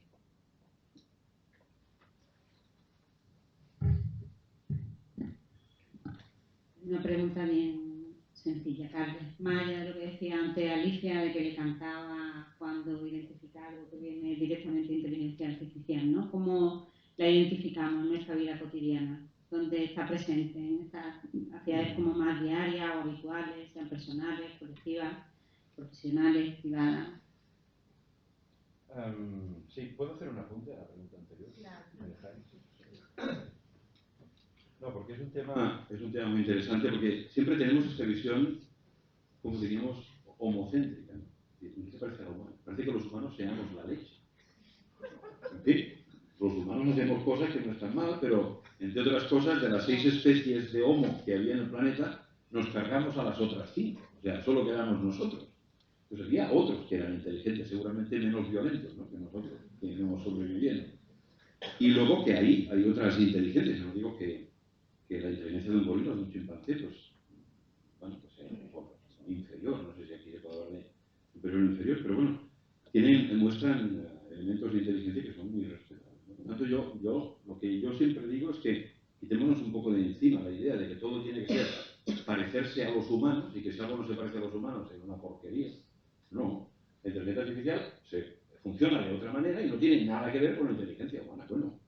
Una pregunta bien sencilla, Carles. Más allá de lo que decía antes Alicia, de que le cantaba cuando identifica algo que viene directamente de inteligencia artificial, ¿no? ¿Cómo la identificamos en nuestra vida cotidiana? ¿Dónde está presente? ¿En estas actividades como más diarias o habituales, sean personales, colectivas, profesionales, privadas? Sí, ¿puedo hacer un apunte a la pregunta anterior? Claro. ¿Me dejáis? No, porque es un tema... Es un tema muy interesante porque siempre tenemos esta visión, como diríamos, homocéntrica, ¿no? ¿En qué parece a la humana? Parece que los humanos seamos la leche. En fin, los humanos hacemos cosas que no están mal, pero entre otras cosas, de las 6 especies de Homo que había en el planeta, nos cargamos a las otras 5. O sea, solo quedamos nosotros. Pues había otros que eran inteligentes, seguramente menos violentos, ¿no?, que nosotros, que íbamos sobreviviendo. Y luego que hay otras inteligencias. No digo que la inteligencia de un gorila o de un chimpancé, pues, bueno, pues inferior, no sé si aquí se puede hablar de superior o inferior, pero bueno, muestran elementos de inteligencia que son muy respetables, ¿no? Por tanto, lo que yo siempre digo es que quitémonos un poco de encima la idea de que todo tiene que ser parecerse a los humanos, y que si algo no se parece a los humanos es una porquería. No, la inteligencia artificial funciona de otra manera y no tiene nada que ver con la inteligencia humana. Bueno,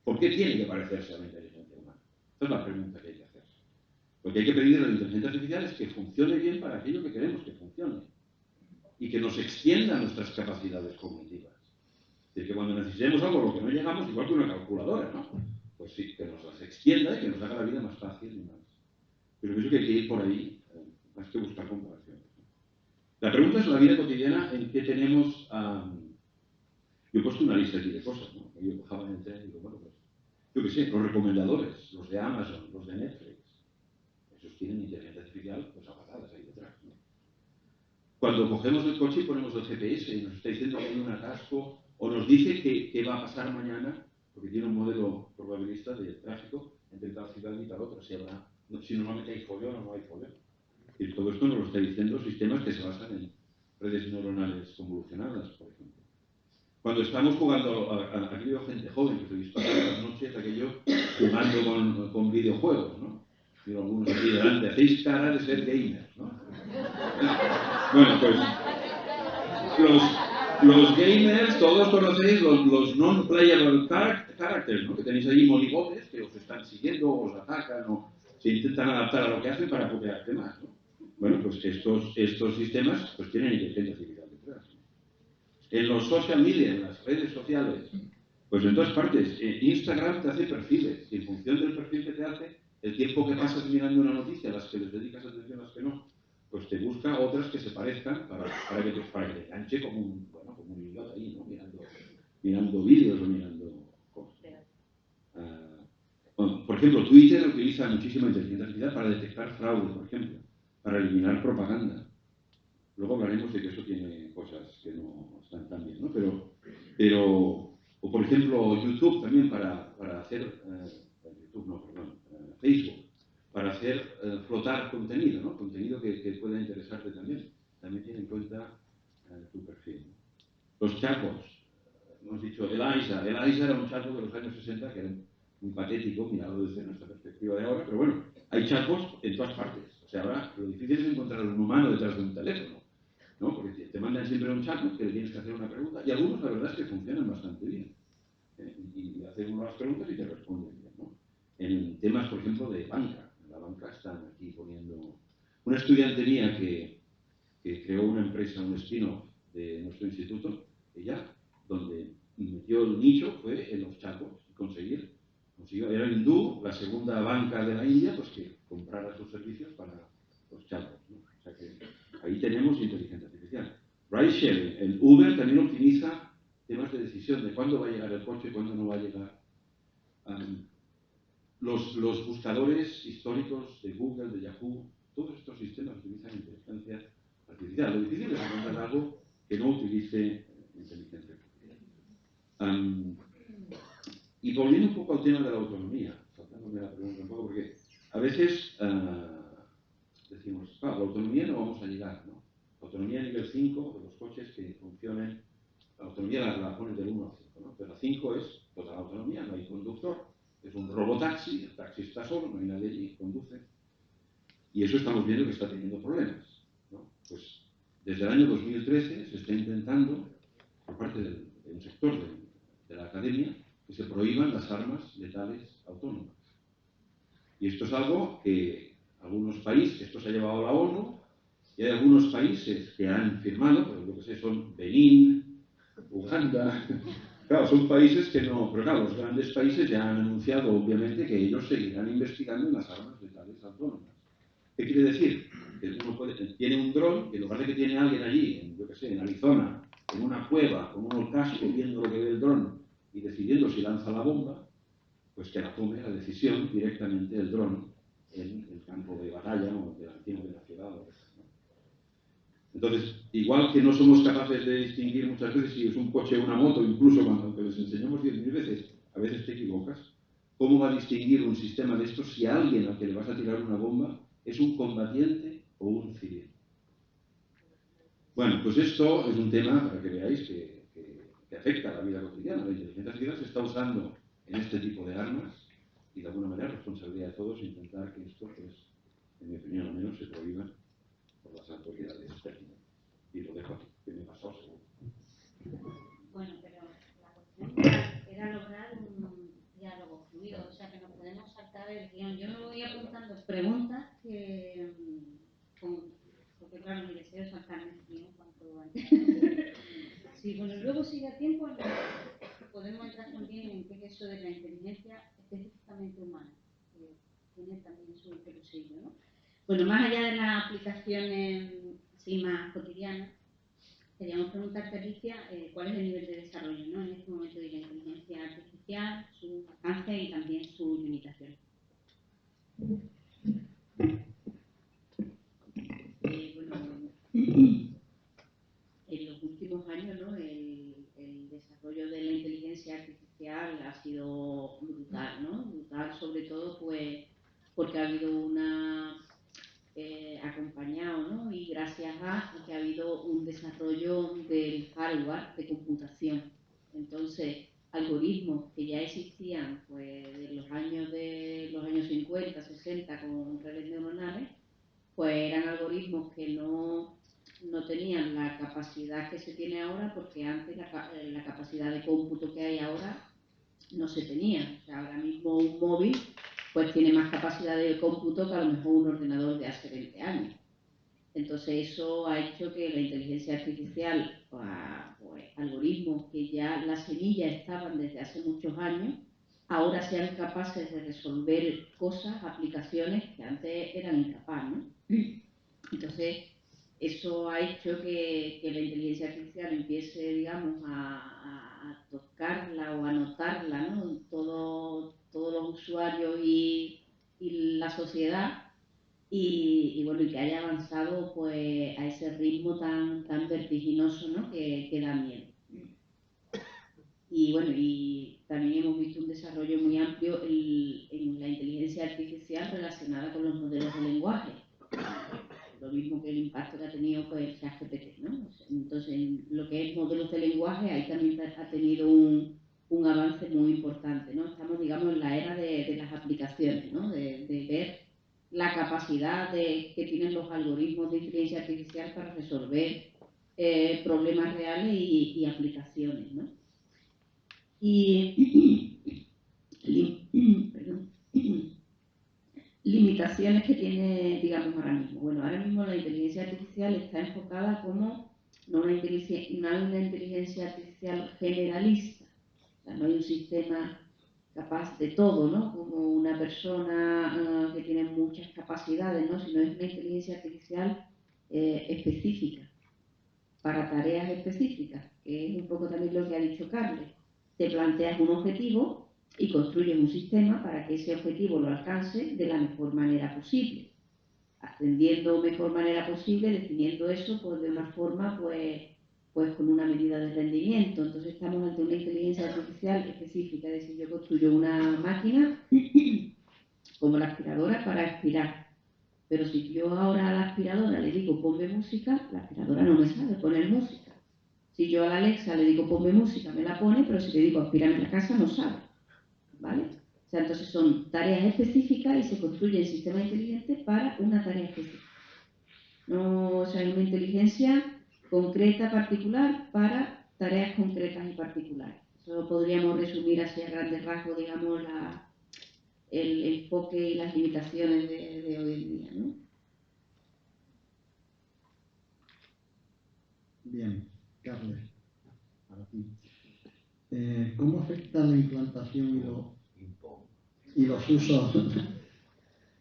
¿por qué tiene que parecerse a la inteligencia humana? Esa es la pregunta que hay que hacer. Lo que hay que pedir a la inteligencia artificial es que funcione bien para aquello que queremos que funcione y que nos extienda nuestras capacidades cognitivas. Es decir, que cuando necesitemos algo a lo que no llegamos, igual que una calculadora, ¿no? Pues sí, que nos las extienda y que nos haga la vida más fácil y más. Pero pienso que hay que ir por ahí, más que buscar comparaciones. La pregunta es la vida cotidiana en que tenemos... yo he puesto una lista aquí de cosas, ¿no? Yo bajaba en el tren y digo, bueno, pues, yo qué sé, los recomendadores, los de Amazon, los de Netflix, esos tienen inteligencia artificial, pues apagadas ahí detrás, ¿no? Cuando cogemos el coche y ponemos el GPS y nos está diciendo que hay un atasco, o nos dice qué va a pasar mañana, porque tiene un modelo probabilista de tráfico entre tal ciudad y tal otra, si normalmente hay follón o no hay follón. Y todo esto nos lo está diciendo sistemas que se basan en redes neuronales convolucionadas, por ejemplo. Cuando estamos jugando, aquí veo gente joven que se dispara las noches, aquello, jugando con videojuegos, ¿no? Y algunos aquí delante, hacéis cara de ser gamers, ¿no? Bueno, pues los gamers, todos conocéis los non-playable characters, ¿no? Que tenéis ahí monigotes que os están siguiendo, os atacan, o se intentan adaptar a lo que hacen para putearte más, ¿no? Bueno, pues estos sistemas pues tienen inteligencia artificial detrás, ¿no? En los social media, en las redes sociales, pues en todas partes. Instagram te hace perfiles y en función del perfil que te hace, el tiempo que pasas mirando una noticia, las que les dedicas atención, las que no, pues te busca otras que se parezcan para que te enganche como un idiota ahí, ¿no? Mirando vídeos o mirando cosas. Por ejemplo, Twitter utiliza muchísima inteligencia artificial para detectar fraude, por ejemplo, para eliminar propaganda. Luego hablaremos de que eso tiene cosas que no están tan bien, ¿no? O por ejemplo, YouTube también para hacer, Facebook, para hacer flotar contenido, ¿no? Contenido que pueda interesarte también. También tiene en cuenta tu perfil, ¿no? Los chatbots, hemos dicho Eliza era un chatbot de los años 60 que era muy patético, mirado desde nuestra perspectiva de ahora, pero bueno, hay chatbots en todas partes. O sea, ahora lo difícil es encontrar un humano detrás de un teléfono, ¿no? Porque te mandan siempre un chatbot que le tienes que hacer una pregunta, y algunos la verdad es que funcionan bastante bien. Y hacen unas preguntas y te responden bien, ¿no? En temas, por ejemplo, de banca. En la banca están aquí poniendo... Una estudiante mía que creó una empresa, un spin-off de nuestro instituto, ella, donde metió el nicho fue en los chatbots, consiguió, era hindú, la segunda banca de la India, pues que comprara sus servicios para los chatbots, ¿no? O sea que ahí tenemos inteligencia artificial. Ridesharing, el Uber también utiliza temas de decisión de cuándo va a llegar el coche, cuándo no va a llegar. Los buscadores históricos de Google, de Yahoo, todos estos sistemas utilizan inteligencia artificial. Lo difícil es encontrar algo que no utilice inteligencia artificial. Y volviendo un poco al tema de la autonomía, saltándome la pregunta un poco, porque a veces decimos, claro, la autonomía no vamos a llegar, ¿no? La autonomía nivel 5 de los coches que funcionen, la autonomía la ponen del 1 al 5, ¿no? Pero la 5 es total autonomía, no hay conductor, es un robotaxi, el taxi está solo, no hay nadie allí, conduce. Y eso estamos viendo que está teniendo problemas, ¿no? Pues desde el año 2013 se está intentando, por parte de un sector de la academia, que se prohíban las armas letales autónomas. Y esto es algo que algunos países, esto se ha llevado a la ONU, y hay algunos países que han firmado, pero lo que sé son Benín, Uganda, Claro, son países que no, pero claro, los grandes países ya han anunciado obviamente que ellos seguirán investigando en las armas letales autónomas. ¿Qué quiere decir? Que uno tiene un dron, que en lugar de que tiene alguien allí, yo qué sé, en Arizona, en una cueva, con unos cascos, viendo lo que ve el dron y decidiendo si lanza la bomba, pues que la tome la decisión directamente el dron en el campo de batalla o de la ciudad. Entonces, igual que no somos capaces de distinguir muchas veces si es un coche o una moto, incluso cuando les enseñamos 10.000 veces, a veces te equivocas, ¿cómo va a distinguir un sistema de estos si alguien al que le vas a tirar una bomba es un combatiente o un civil? Bueno, pues esto es un tema, para que veáis, que afecta a la vida cotidiana. La inteligencia artificial se está usando en este tipo de armas y de alguna manera es responsabilidad de todos intentar que esto, pues, en mi opinión al menos, se prohíba por las autoridades técnicas. Y lo dejo aquí, que me pasó seguro. Bueno, pero la cuestión era lograr un diálogo fluido, o sea que nos podemos saltar el guión. Yo me voy apuntando preguntas que, porque claro, mi deseo es saltarme el guión cuanto antes. Sí, bueno, luego si da tiempo, podemos entrar también en qué es eso de la inteligencia específicamente humana, que tiene también su pelusillo, ¿no? Bueno, más allá de las aplicaciones sí, más cotidianas, queríamos preguntarte, Alicia, cuál es el nivel de desarrollo, ¿no?, en este momento de la inteligencia artificial, su alcance y también sus limitaciones. Bueno, en los últimos años, ¿no?, el desarrollo de la inteligencia artificial ha sido brutal, ¿no? Brutal sobre todo pues porque ha habido una acompañado, ¿no?, y gracias a que ha habido un desarrollo del hardware de computación. Entonces, algoritmos que ya existían pues de los años 50, 60 con redes neuronales, pues eran algoritmos que no tenían la capacidad que se tiene ahora, porque antes la capacidad de cómputo que hay ahora no se tenía. O sea, ahora mismo un móvil pues tiene más capacidad de cómputo que a lo mejor un ordenador de hace 20 años. Entonces eso ha hecho que la inteligencia artificial, pues algoritmos que ya las semillas estaban desde hace muchos años, ahora sean capaces de resolver cosas, aplicaciones que antes eran incapaces, ¿no? Entonces eso ha hecho que la inteligencia artificial empiece, digamos, a tocarla o a notarla, ¿no?, todos los usuarios y la sociedad, y bueno, y que haya avanzado pues a ese ritmo tan vertiginoso, ¿no?, que da miedo. Y bueno, y también hemos visto un desarrollo muy amplio en la inteligencia artificial relacionada con los modelos de lenguaje. Lo mismo que el impacto que ha tenido pues el ChatGPT, ¿no? Entonces, en lo que es modelos de lenguaje, ahí también ha tenido un avance muy importante, ¿no? Estamos, digamos, en la era de las aplicaciones, ¿no?, de ver la capacidad que tienen los algoritmos de inteligencia artificial para resolver problemas reales y aplicaciones, ¿no? Y perdón, limitaciones que tiene, digamos, ahora mismo. Bueno, ahora mismo la inteligencia artificial está enfocada como no una inteligencia artificial generalista. O sea, no hay un sistema capaz de todo, ¿no?, como una persona que tiene muchas capacidades, ¿no?, sino es una inteligencia artificial específica, para tareas específicas, que es un poco también lo que ha dicho Carles. Te planteas un objetivo y construyes un sistema para que ese objetivo lo alcance de la mejor manera posible, aprendiendo mejor manera posible, definiendo eso pues de una forma pues con una medida de rendimiento. Entonces estamos ante una inteligencia artificial específica, es decir, yo construyo una máquina como la aspiradora para aspirar, pero si yo ahora a la aspiradora le digo ponme música, la aspiradora no me sabe poner música. Si yo a la Alexa le digo ponme música, me la pone, pero si le digo aspírame la casa, no sabe, ¿vale? O sea, entonces son tareas específicas y se construye el sistema inteligente para una tarea específica. No, o sea, hay una inteligencia concreta, particular, para tareas concretas y particulares. Eso podríamos resumir así a grandes rasgos, digamos, el enfoque y las limitaciones de hoy en día, ¿no? Bien, Carles, para ti. ¿Cómo afecta la implantación y los usos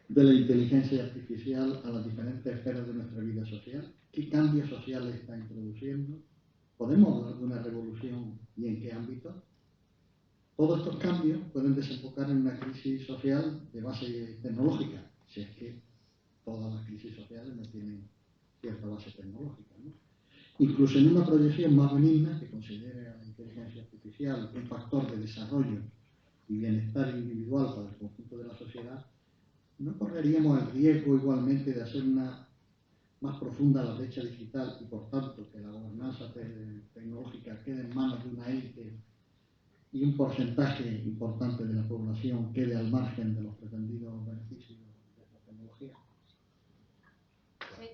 de la inteligencia artificial a las diferentes esferas de nuestra vida social? ¿Qué cambios sociales está introduciendo? ¿Podemos hablar de una revolución y en qué ámbito? Todos estos cambios pueden desembocar en una crisis social de base tecnológica, si es que todas las crisis sociales no tienen cierta base tecnológica, ¿no? Incluso en una proyección más benigna que considere a la inteligencia artificial un factor de desarrollo y bienestar individual para el conjunto de la sociedad, ¿no correríamos el riesgo igualmente de hacer una más profunda la brecha digital y, por tanto, que la gobernanza tecnológica quede en manos de una élite y un porcentaje importante de la población quede al margen de los pretendidos beneficios de la tecnología?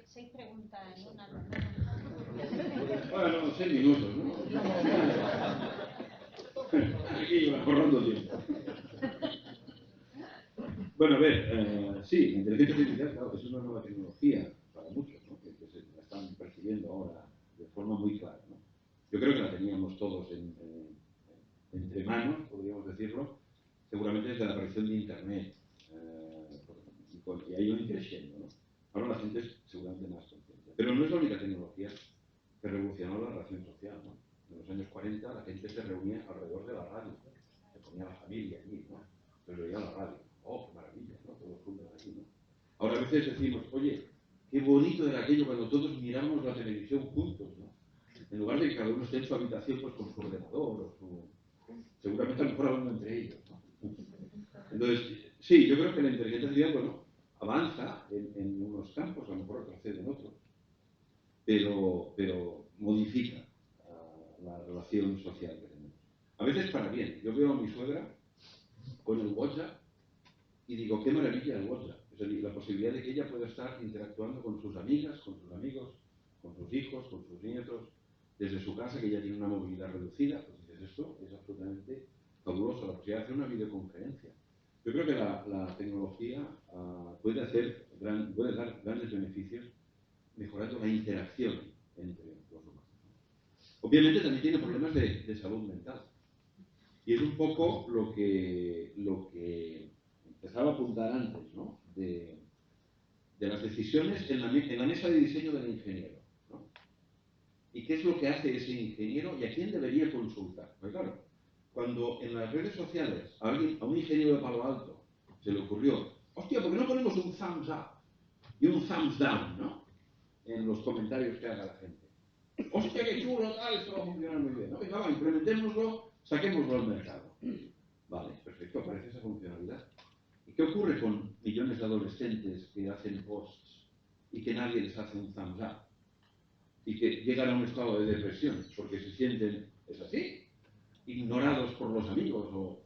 6 preguntas en una. Bueno, 6 minutos, ¿no? Aquí va corriendo tiempo. Bueno, a ver, sí, la inteligencia artificial, claro, es una nueva tecnología para muchos, ¿no? Que se la están percibiendo ahora de forma muy clara, ¿no? Yo creo que la teníamos todos entre manos, podríamos decirlo, seguramente desde la aparición de Internet, y ha ido creciendo, ¿no? Ahora la gente es seguramente más consciente. Pero no es la única tecnología que revolucionó la relación social, ¿no? En los años 40 la gente se reunía alrededor de la radio, se ponía la familia allí, ¿no? Pero oía la radio. ¡Oh, qué maravilla!, ¿no? Todos juntos allí, ¿no? Ahora a veces decimos, oye, qué bonito era aquello cuando todos miramos la televisión juntos, ¿no? En lugar de que cada uno esté en su habitación pues, con su ordenador o su... Seguramente a lo mejor hablando entre ellos, ¿no? Entonces, sí, yo creo que la inteligencia artificial, bueno, avanza en unos campos, a lo mejor retrocede en otros, pero modifica la relación social que tenemos. A veces para bien. Yo veo a mi suegra con el WhatsApp y digo, qué maravilla el WhatsApp. O sea, la posibilidad de que ella pueda estar interactuando con sus amigas, con sus amigos, con sus hijos, con sus nietos, desde su casa, que ella tiene una movilidad reducida. Pues dices, esto es absolutamente fabuloso, la posibilidad de hacer una videoconferencia. Yo creo que la tecnología puede dar grandes beneficios mejorando la interacción entre los humanos. Obviamente también tiene problemas de salud mental. Y es un poco lo que empezaba a apuntar antes, ¿no? De las decisiones en la mesa de diseño del ingeniero, ¿no? ¿Y qué es lo que hace ese ingeniero y a quién debería consultar? Pues claro, cuando en las redes sociales a un ingeniero de Palo Alto se le ocurrió, hostia, ¿por qué no ponemos un thumbs up y un thumbs down, ¿no? En los comentarios que haga la gente. Hostia, qué chulo, tal, esto va a funcionar muy bien, ¿no? Venga, va, implementémoslo, saquémoslo al mercado. Vale, perfecto, aparece esa funcionalidad. ¿Y qué ocurre con millones de adolescentes que hacen posts y que nadie les hace un thumbs up? Y que llegan a un estado de depresión porque se sienten, es así, ignorados por los amigos o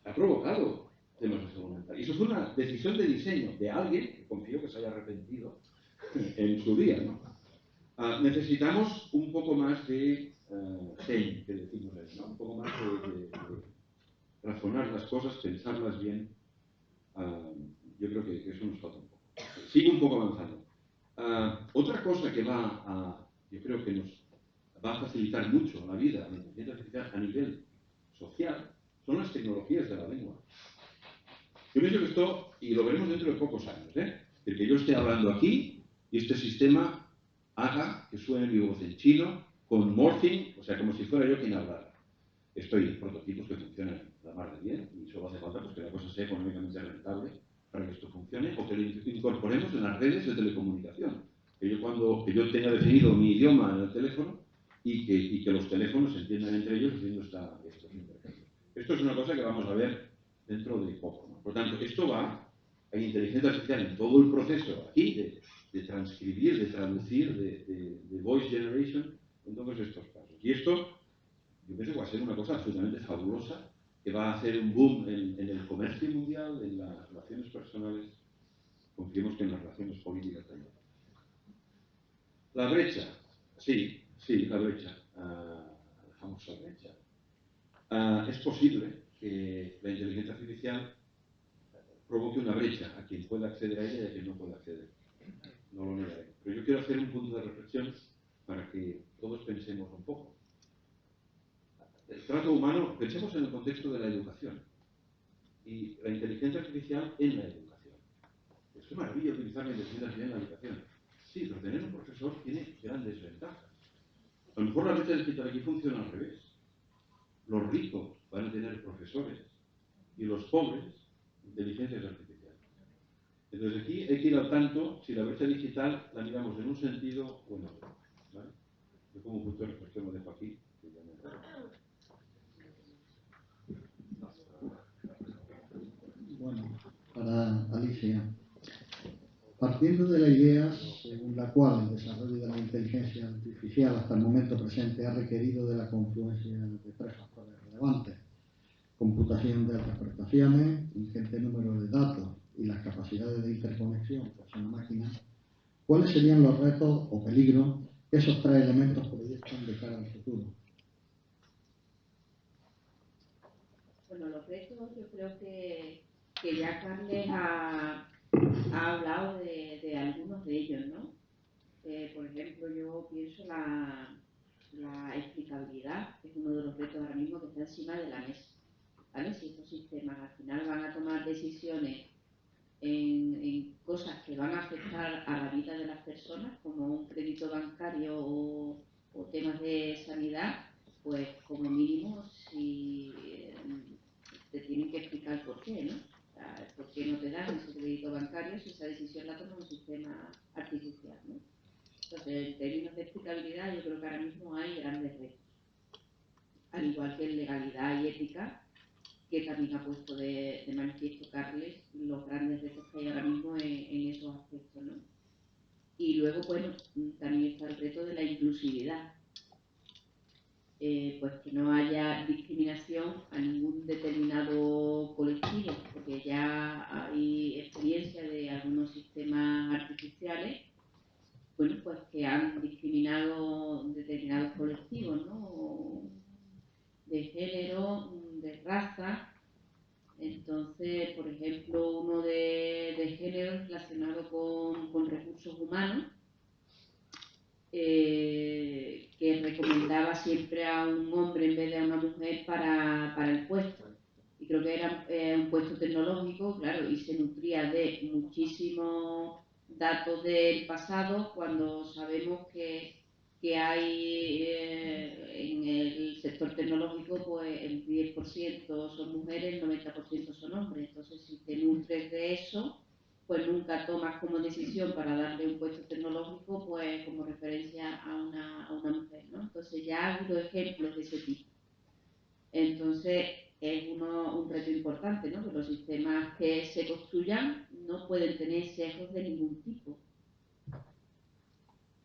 ha provocado temas de salud mental. Y eso fue una decisión de diseño de alguien que confío que se haya arrepentido en su día, ¿no? Necesitamos un poco más de zen, que decimos ahí, ¿no? Un poco más de razonar las cosas, pensarlas bien. Yo creo que eso nos falta un poco. Sigo un poco avanzando. Otra cosa que yo creo que nos va a facilitar mucho la vida, la inteligencia artificial a nivel social, son las tecnologías de la lengua. Yo pienso que esto, y lo veremos dentro de pocos años, de que yo esté hablando aquí y este sistema haga que suene mi voz en chino con morphing, o sea, como si fuera yo quien hablara. Estoy en prototipos que funcionan la mar de bien y solo hace falta pues, que la cosa sea económicamente rentable para que esto funcione o que lo incorporemos en las redes de telecomunicación. Que yo tenga definido mi idioma en el teléfono y que los teléfonos se entiendan entre ellos haciendo estos intercambios. Esto es una cosa que vamos a ver dentro de poco, ¿no? Por tanto, esto va a inteligencia artificial en todo el proceso aquí de transcribir, de traducir, de voice generation en todos estos casos. Y esto yo pienso que va a ser una cosa absolutamente fabulosa que va a hacer un boom en el comercio mundial, en las relaciones personales, confiemos que en las relaciones políticas también. La brecha, sí, la brecha, la famosa brecha. Es posible que la inteligencia artificial provoque una brecha a quien pueda acceder a ella y a quien no pueda acceder. No lo negaré. Pero yo quiero hacer un punto de reflexión para que todos pensemos un poco. el trato humano, pensemos en el contexto de la educación y la inteligencia artificial en la educación. Es que maravilla utilizar la inteligencia artificial en la educación. Sí, pero tener un profesor tiene grandes ventajas. A lo mejor la brecha digital aquí funciona al revés. Los ricos van a tener profesores y los pobres inteligencias artificiales. Entonces aquí hay que ir al tanto si la brecha digital la miramos en un sentido o en otro. ¿Vale? Yo como punto de reflexión lo dejo aquí. Que ya me... Bueno, para Alicia, partiendo de la idea según la cual el desarrollo de la inteligencia artificial hasta el momento presente ha requerido de la confluencia de tres factores relevantes: computación de altas prestaciones, ingente número de datos y las capacidades de interconexión persona-máquina, ¿cuáles serían los retos o peligros que esos tres elementos proyectan de cara al futuro? Bueno, los retos, yo creo que ya Carles ha hablado de algunos de ellos, ¿no? Por ejemplo, yo pienso la explicabilidad, que es uno de los retos ahora mismo que está encima de la mesa, ¿vale? Si estos sistemas al final van a tomar decisiones en cosas que van a afectar a la vida de las personas, como un crédito bancario o temas de sanidad, pues como mínimo si te tienen que explicar por qué, ¿no? O sea, por qué no te dan ese crédito bancario si esa decisión la toma un sistema artificial, ¿no? Entonces, en términos de explicabilidad, yo creo que ahora mismo hay grandes retos, al igual que en legalidad y ética, que también ha puesto de manifiesto Carles los grandes retos que hay ahora mismo en esos aspectos, ¿no? Y luego, bueno, también está el reto de la inclusividad, pues que no haya discriminación a ningún determinado colectivo, porque ya hay experiencia de algunos sistemas artificiales, bueno, pues que han discriminado determinados colectivos, ¿no? De género, de raza. Entonces, por ejemplo, uno de género relacionado con recursos humanos, que recomendaba siempre a un hombre en vez de a una mujer para el puesto. Y creo que era un puesto tecnológico, claro, y se nutría de muchísimos datos del pasado cuando sabemos que hay en el sector tecnológico, pues el 10% son mujeres, el 90% son hombres. Entonces, si te nutres de eso, pues nunca tomas como decisión para darle un puesto tecnológico, pues como referencia a una mujer, ¿no? Entonces ya ha habido ejemplos de ese tipo. Entonces es un reto importante, ¿no? Que los sistemas que se construyan no pueden tener sesgos de ningún tipo.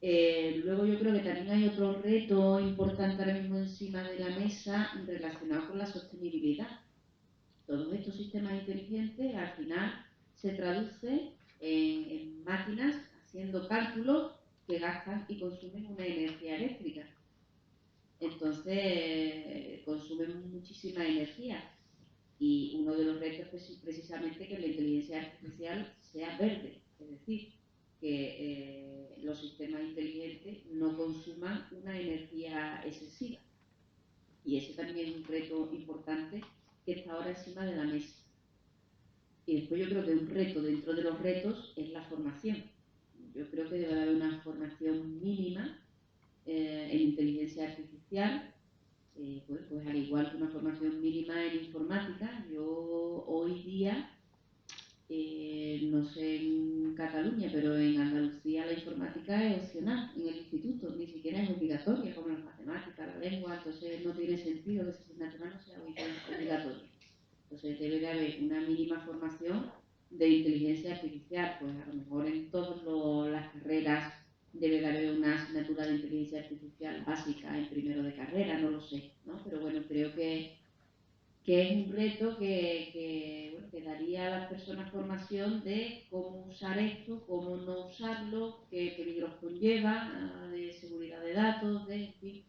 Luego yo creo que también hay otro reto importante ahora mismo encima de la mesa relacionado con la sostenibilidad. Todos estos sistemas inteligentes al final se traduce en máquinas haciendo cálculos que gastan y consumen una energía eléctrica. Entonces consumen muchísima energía y uno de los retos es precisamente que la inteligencia artificial sea verde, es decir, que los sistemas inteligentes no consuman una energía excesiva. Y ese también es un reto importante que está ahora encima de la mesa. Y después yo creo que un reto dentro de los retos es la formación. Yo creo que debe haber una formación mínima en inteligencia artificial, pues al igual que una formación mínima en informática. Yo hoy día, no sé en Cataluña, pero en Andalucía la informática es opcional en el instituto, ni siquiera es obligatoria como las matemáticas, la lengua, entonces no tiene sentido que esa asignatura no sea obligatoria. Entonces debe de haber una mínima formación de inteligencia artificial, pues a lo mejor en todas las carreras debe de haber una asignatura de inteligencia artificial básica en primero de carrera, no lo sé, ¿no? Pero bueno, creo que es un reto que daría a las personas formación de cómo usar esto, cómo no usarlo, qué peligros conlleva, de seguridad de datos, de en fin,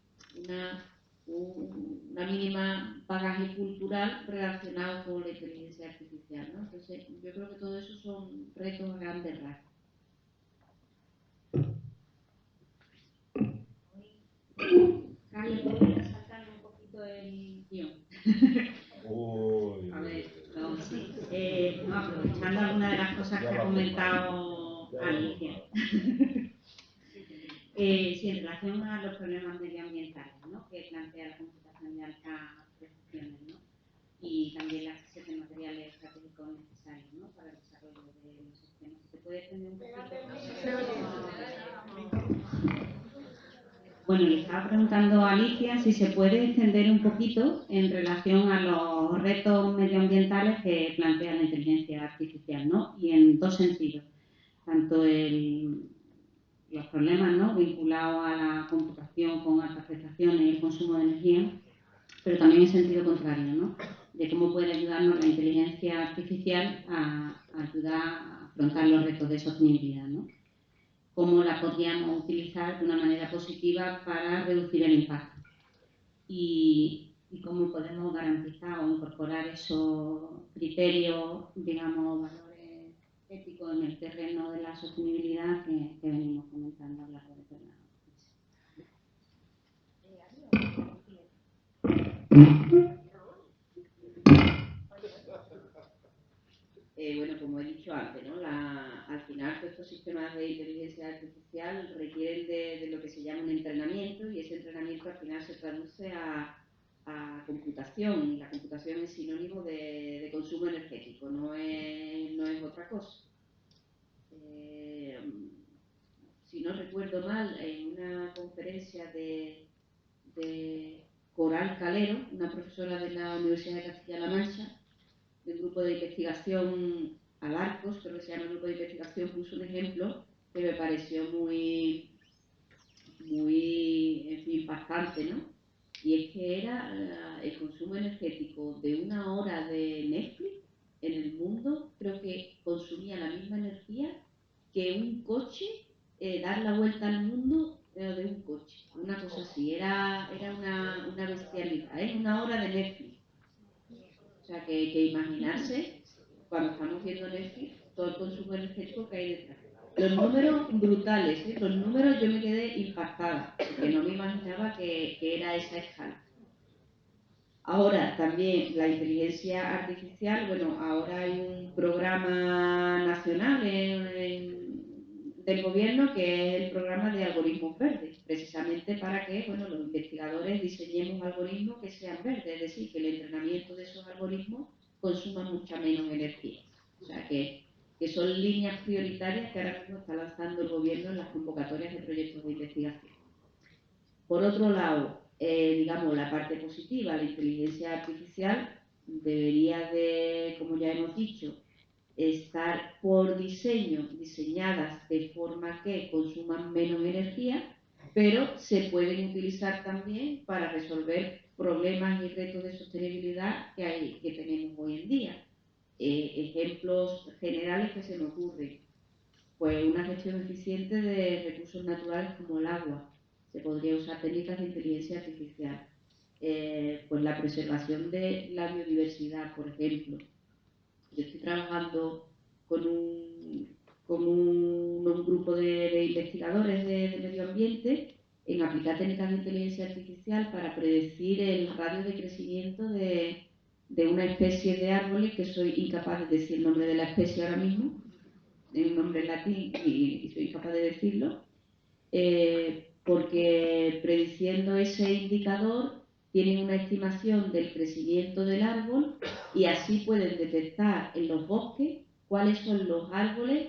una mínima bagaje cultural relacionado con la inteligencia artificial, ¿no? Entonces, yo creo que todo eso son retos a grandes rasgos. Carlos, ¿podrías saltar un poquito el Uy. A ver, no, sí. No, aprovechando alguna de las cosas que ha comentado Alicia. Sí, en relación a los problemas medioambientales, ¿no?, que plantea la computación de altas prestaciones, ¿no?, y también la escasez de materiales estratégicos necesarios, ¿no?, para el desarrollo de los sistemas. ¿Se puede extender un poquito? Bueno, le estaba preguntando a Alicia si se puede extender un poquito en relación a los retos medioambientales que plantea la inteligencia artificial, ¿no?, y en dos sentidos. Tanto los problemas, ¿no?, vinculados a la computación con altas prestaciones y el consumo de energía, pero también en sentido contrario, ¿no?, de cómo puede ayudarnos la inteligencia artificial a ayudar a afrontar los retos de sostenibilidad, ¿no?, cómo la podríamos utilizar de una manera positiva para reducir el impacto y cómo podemos garantizar o incorporar esos criterios, digamos, valores éticos en el terreno de la sostenibilidad que venimos comentando a lo largo de toda la Bueno, como he dicho antes, ¿no?, al final todos estos sistemas de inteligencia artificial requieren de lo que se llama un entrenamiento, y ese entrenamiento al final se traduce a computación, y la computación es sinónimo de consumo energético, no es otra cosa. Si no recuerdo mal, en una conferencia de Coral Calero, una profesora de la Universidad de Castilla-La Mancha, del grupo de investigación Alarcos, creo que se llama el grupo de investigación, puso un ejemplo que me pareció muy en fin, impactante, ¿no? Y es que era el consumo energético de una hora de Netflix en el mundo, creo que consumía la misma energía que un coche, dar la vuelta al mundo de un coche, una cosa así, era una bestialidad, ¿eh? Una hora de Netflix. O sea, que imaginarse, cuando estamos viendo Netflix, todo el consumo energético que hay detrás. Los números brutales, ¿eh? Los números yo me quedé impactada, porque no me imaginaba que era esa escala. Ahora también la inteligencia artificial, bueno, ahora hay un programa nacional del gobierno que es el programa de algoritmos verdes, precisamente para que, bueno, los investigadores diseñemos algoritmos que sean verdes, es decir, que el entrenamiento de esos algoritmos consuma mucha menos energía. O sea, que son líneas prioritarias que ahora mismo está lanzando el gobierno en las convocatorias de proyectos de investigación. Por otro lado, digamos, la parte positiva, la inteligencia artificial debería de, como ya hemos dicho, estar por diseño diseñadas de forma que consuman menos energía, pero se pueden utilizar también para resolver problemas y retos de sostenibilidad que tenemos hoy en día. Ejemplos generales que se me ocurren, pues una gestión eficiente de recursos naturales como el agua. Se podría usar técnicas de inteligencia artificial. Pues la preservación de la biodiversidad, por ejemplo. Yo estoy trabajando con un grupo de investigadores de medio ambiente en aplicar técnicas de inteligencia artificial para predecir el radio de crecimiento de una especie de árboles, que soy incapaz de decir el nombre de la especie ahora mismo, en un nombre latín, y soy incapaz de decirlo, porque prediciendo ese indicador tienen una estimación del crecimiento del árbol, y así pueden detectar en los bosques cuáles son los árboles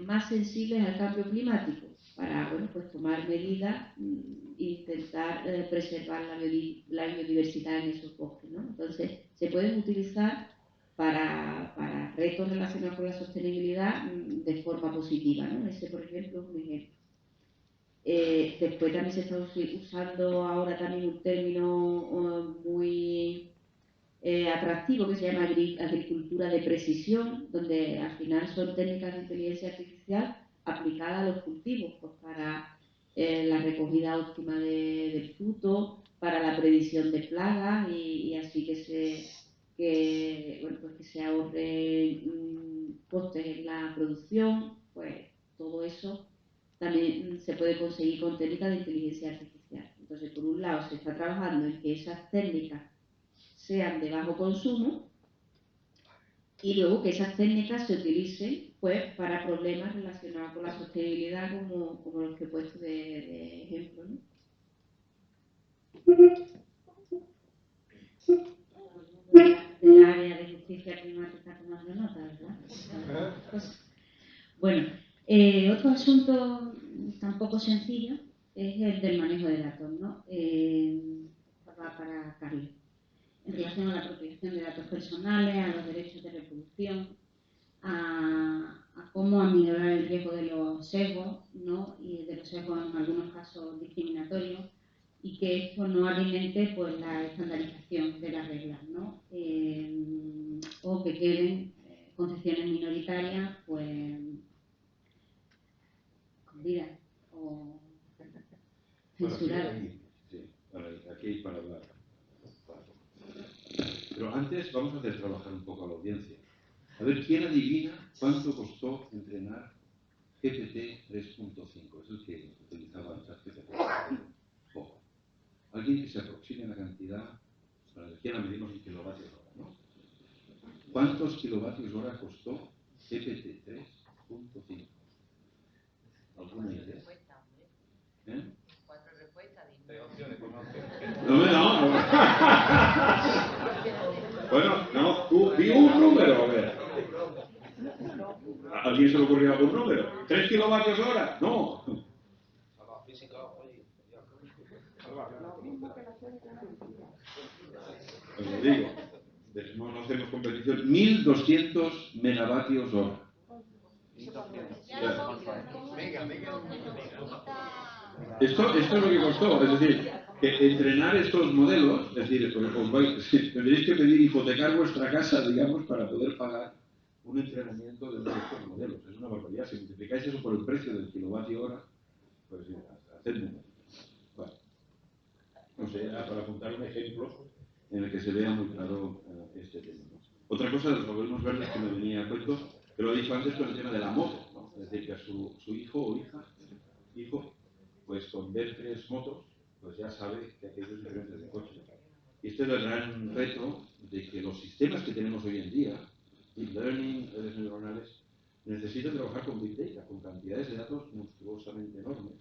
más sensibles al cambio climático, para, bueno, pues tomar medidas e intentar preservar la biodiversidad en esos bosques, ¿no? Entonces, se pueden utilizar para retos relacionados con la sostenibilidad de forma positiva, ¿no? Ese, por ejemplo, es un ejemplo. Después también se está usando ahora también un término muy atractivo que se llama agricultura de precisión, donde al final son técnicas de inteligencia artificial aplicadas a los cultivos, pues para la recogida óptima del fruto, para la predicción de plagas, y así que se ahorre costes en la producción. Pues todo eso también se puede conseguir con técnicas de inteligencia artificial. Entonces, por un lado, se está trabajando en que esas técnicas sean de bajo consumo y luego que esas técnicas se utilicen pues, para problemas relacionados con la sostenibilidad como los que he puesto de ejemplo, ¿no? Del área de justicia climática tomando nota, ¿verdad? Bueno, otro asunto tampoco sencillo es el del manejo de datos, ¿no? Va para Carlos. En relación a la protección de datos personales, a los derechos de reproducción, a cómo aminorar el riesgo de los sesgos, ¿no? Y de los sesgos en algunos casos discriminatorios, y que esto no alimente pues, la estandarización de las reglas, ¿no? O que queden concepciones minoritarias pues, escondidas o censuradas. Sí, aquí hay para hablar. Pero antes vamos a hacer trabajar un poco a la audiencia. A ver, ¿quién adivina cuánto costó entrenar GPT 3.5? Es el que utilizaba ChatGPT. Poco. Alguien que se aproxime a la cantidad, la energía la medimos en kilovatios hora, ¿no? ¿Cuántos kilovatios hora costó GPT 3.5? ¿Alguna idea? ¿Eh? No. Bueno, no, tú di un número, a ver. ¿A alguien se le ocurrió algún número? ¿3 kilovatios hora? No. Os lo digo, no hacemos competición. 1200 megavatios hora. Esto es lo que costó, es decir, que entrenar estos modelos, es decir, tendréis que pedir hipotecar vuestra casa, digamos, para poder pagar un entrenamiento de uno de estos modelos. Es una barbaridad. Si multiplicáis eso por el precio del kilovatio hora, pues haced números. Bueno, no sé, era para apuntar un ejemplo en el que se vea muy claro este tema, ¿no? Otra cosa de los algoritmos verdes que me venía a cuento, que lo he dicho antes con el tema de la moto, ¿no? Es decir, que a su hijo o hija, pues con ver 3 motos, pues ya sabe que aquello es diferente de coche. Y este es el gran reto de que los sistemas que tenemos hoy en día, deep learning, redes neuronales, necesitan trabajar con big data, con cantidades de datos monstruosamente enormes.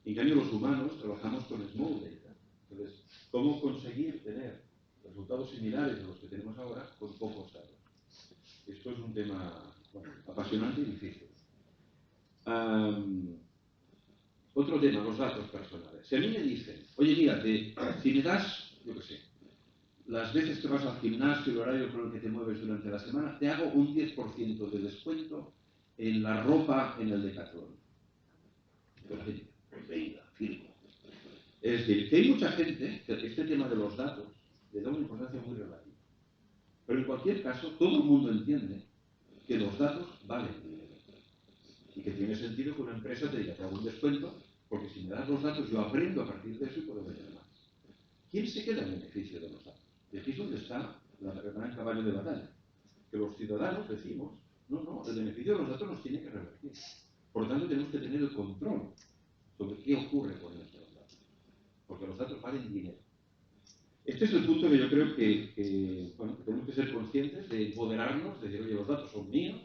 En cambio, los humanos trabajamos con small data. Entonces, ¿cómo conseguir tener resultados similares a los que tenemos ahora con pocos datos? Esto es un tema apasionante y difícil. Otro tema, los datos personales. Si a mí me dicen, oye, mira, si me das, yo qué sé, las veces que vas al gimnasio, el horario con el que te mueves durante la semana, te hago un 10% de descuento en la ropa en el Decathlon. Venga, firmo. Es decir, que hay mucha gente que este tema de los datos le da una importancia muy relativa. Pero en cualquier caso, todo el mundo entiende que los datos valen dinero. Y que tiene sentido que una empresa te diga, te hago un descuento, porque si me das los datos, yo aprendo a partir de eso y puedo vender más. ¿Quién se queda en beneficio de los datos? Y aquí es donde está el gran caballo de batalla. Que los ciudadanos decimos, no, el beneficio de los datos nos tiene que revertir. Por lo tanto, tenemos que tener el control sobre qué ocurre con nuestros datos. Porque los datos valen dinero. Este es el punto que yo creo que tenemos que ser conscientes de empoderarnos, de decir, oye, los datos son míos,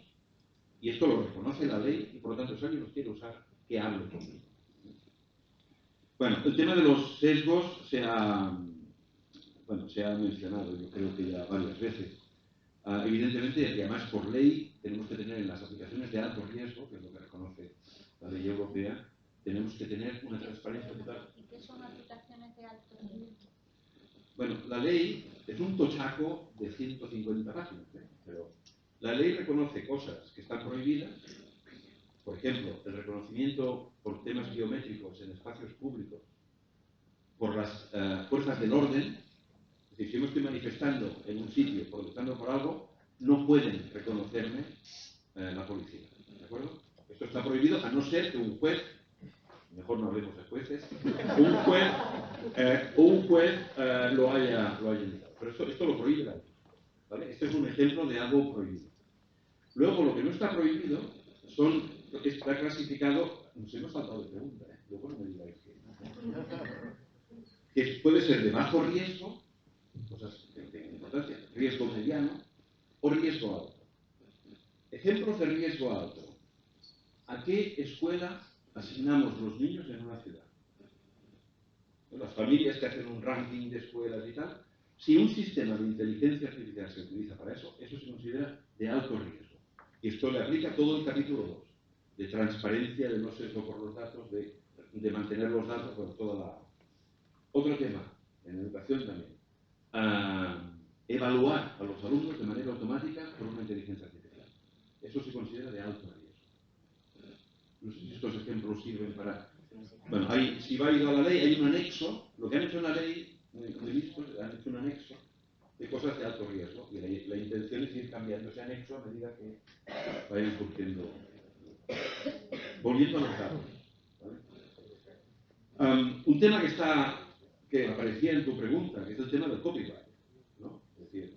y esto lo reconoce la ley, y por lo tanto, si alguien los quiere usar, que hable conmigo. Bueno, el tema de los sesgos se ha mencionado, yo creo que ya varias veces. Evidentemente, y además por ley, tenemos que tener en las aplicaciones de alto riesgo, que es lo que reconoce la ley europea, tenemos que tener una transparencia total. ¿Y qué son aplicaciones de alto riesgo? Bueno, la ley es un tochaco de 150 páginas, pero la ley reconoce cosas que están prohibidas. Por ejemplo, el reconocimiento por temas biométricos en espacios públicos por las fuerzas del orden. Es decir, si yo me estoy manifestando en un sitio protestando por algo, no pueden reconocerme la policía. ¿De acuerdo? Esto está prohibido a no ser que un juez, mejor no hablemos de jueces, un juez lo haya indicado. Pero esto lo prohíbe la ley, ¿vale? Este es un ejemplo de algo prohibido. Luego, lo que no está prohibido está clasificado, nos hemos saltado de pregunta, luego no me digáis que puede ser de bajo riesgo, cosas que riesgo mediano o riesgo alto. Ejemplos de riesgo alto. ¿A qué escuela asignamos los niños en una ciudad? Las familias que hacen un ranking de escuelas y tal, si un sistema de inteligencia artificial se utiliza para eso, eso se considera de alto riesgo. Y esto le aplica todo el capítulo 2, de transparencia, de no sesgo por los datos, de mantener los datos, bueno, toda la... Otro tema, en educación también, evaluar a los alumnos de manera automática por una inteligencia artificial. Eso se considera de alto riesgo. No sé si estos ejemplos sirven para... Bueno, si va a ir a la ley, hay un anexo. Lo que han hecho en la ley, muy listo, han hecho un anexo de cosas de alto riesgo. Y la intención es ir cambiando ese anexo a medida que vayan surgiendo. Volviendo a los datos. ¿Vale? Un tema que aparecía en tu pregunta, que es el tema del copyright, ¿no? Es decir,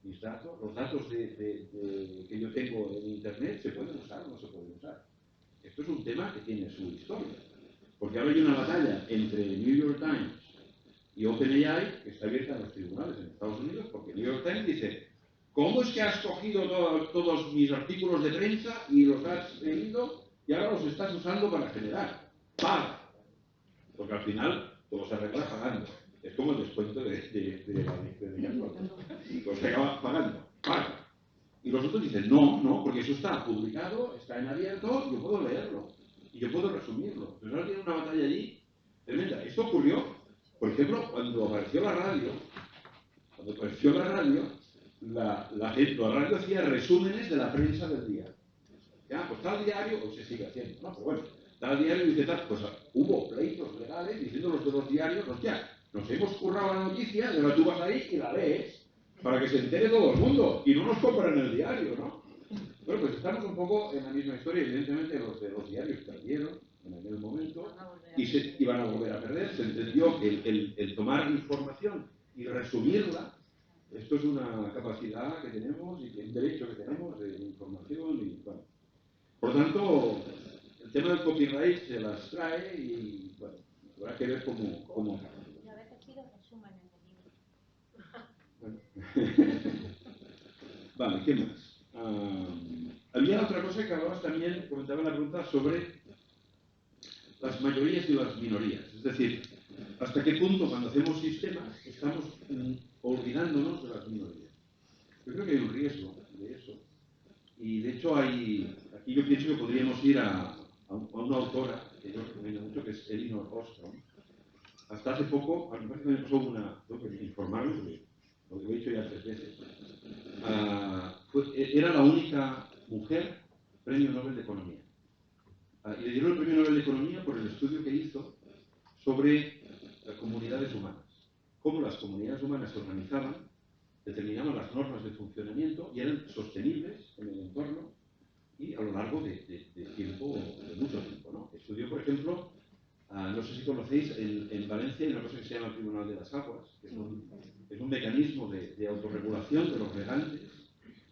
mis datos, los datos que yo tengo en Internet, ¿se pueden usar o no se pueden usar? Esto es un tema que tiene su historia. Porque ahora hay una batalla entre New York Times y OpenAI que está abierta en los tribunales en Estados Unidos, porque New York Times dice: ¿cómo es que has cogido todos mis artículos de prensa y los has leído y ahora los estás usando para generar? ¡Paga! Porque al final todo se arregla pagando. Es como el descuento de pues se acaba pagando. ¡Paga! Y los otros dicen: no, porque eso está publicado, está en abierto, yo puedo leerlo y yo puedo resumirlo. Entonces ahora tiene una batalla allí tremenda. Esto ocurrió, por ejemplo, cuando apareció la radio. Cuando apareció la radio, la radio hacía resúmenes de la prensa del día. Ya, pues tal diario, o se sigue haciendo, ¿no? Pero bueno, tal diario dice tal, pues hubo pleitos legales diciendo los de los diarios: hostia, nos hemos currado la noticia, y ahora tú vas ahí y la lees para que se entere todo el mundo y no nos compran el diario, ¿no? Bueno, pues estamos un poco en la misma historia. Evidentemente los de los diarios perdieron en aquel momento y van a volver a perder. Se entendió que el tomar información y resumirla, esto es una capacidad que tenemos y un derecho que tenemos de información y bueno. Por tanto, el tema del copyright se las trae y bueno, habrá que ver cómo acaba. Yo a veces pido resúmenes de libros. Vale, ¿qué más? Había otra cosa que hablabas también, comentaba en la pregunta, sobre las mayorías y las minorías. Es decir, hasta qué punto cuando hacemos sistemas estamos olvidándonos de las minorías. Yo creo que hay un riesgo de eso. Y de hecho aquí yo pienso que podríamos ir a una autora que yo recomiendo mucho, que es Elinor Ostrom. Hasta hace poco, a mí me parece que me pasó tengo que informarme, porque lo he dicho ya 3 veces. Era la única mujer premio Nobel de Economía. Y le dieron el premio Nobel de Economía por el estudio que hizo sobre las comunidades humanas. Cómo las comunidades humanas se organizaban, determinaban las normas de funcionamiento y eran sostenibles en el entorno y a lo largo de tiempo, de mucho tiempo, ¿no? Estudió, por ejemplo, no sé si conocéis, en Valencia hay una cosa que se llama el Tribunal de las Aguas, que es un mecanismo de autorregulación de los regantes,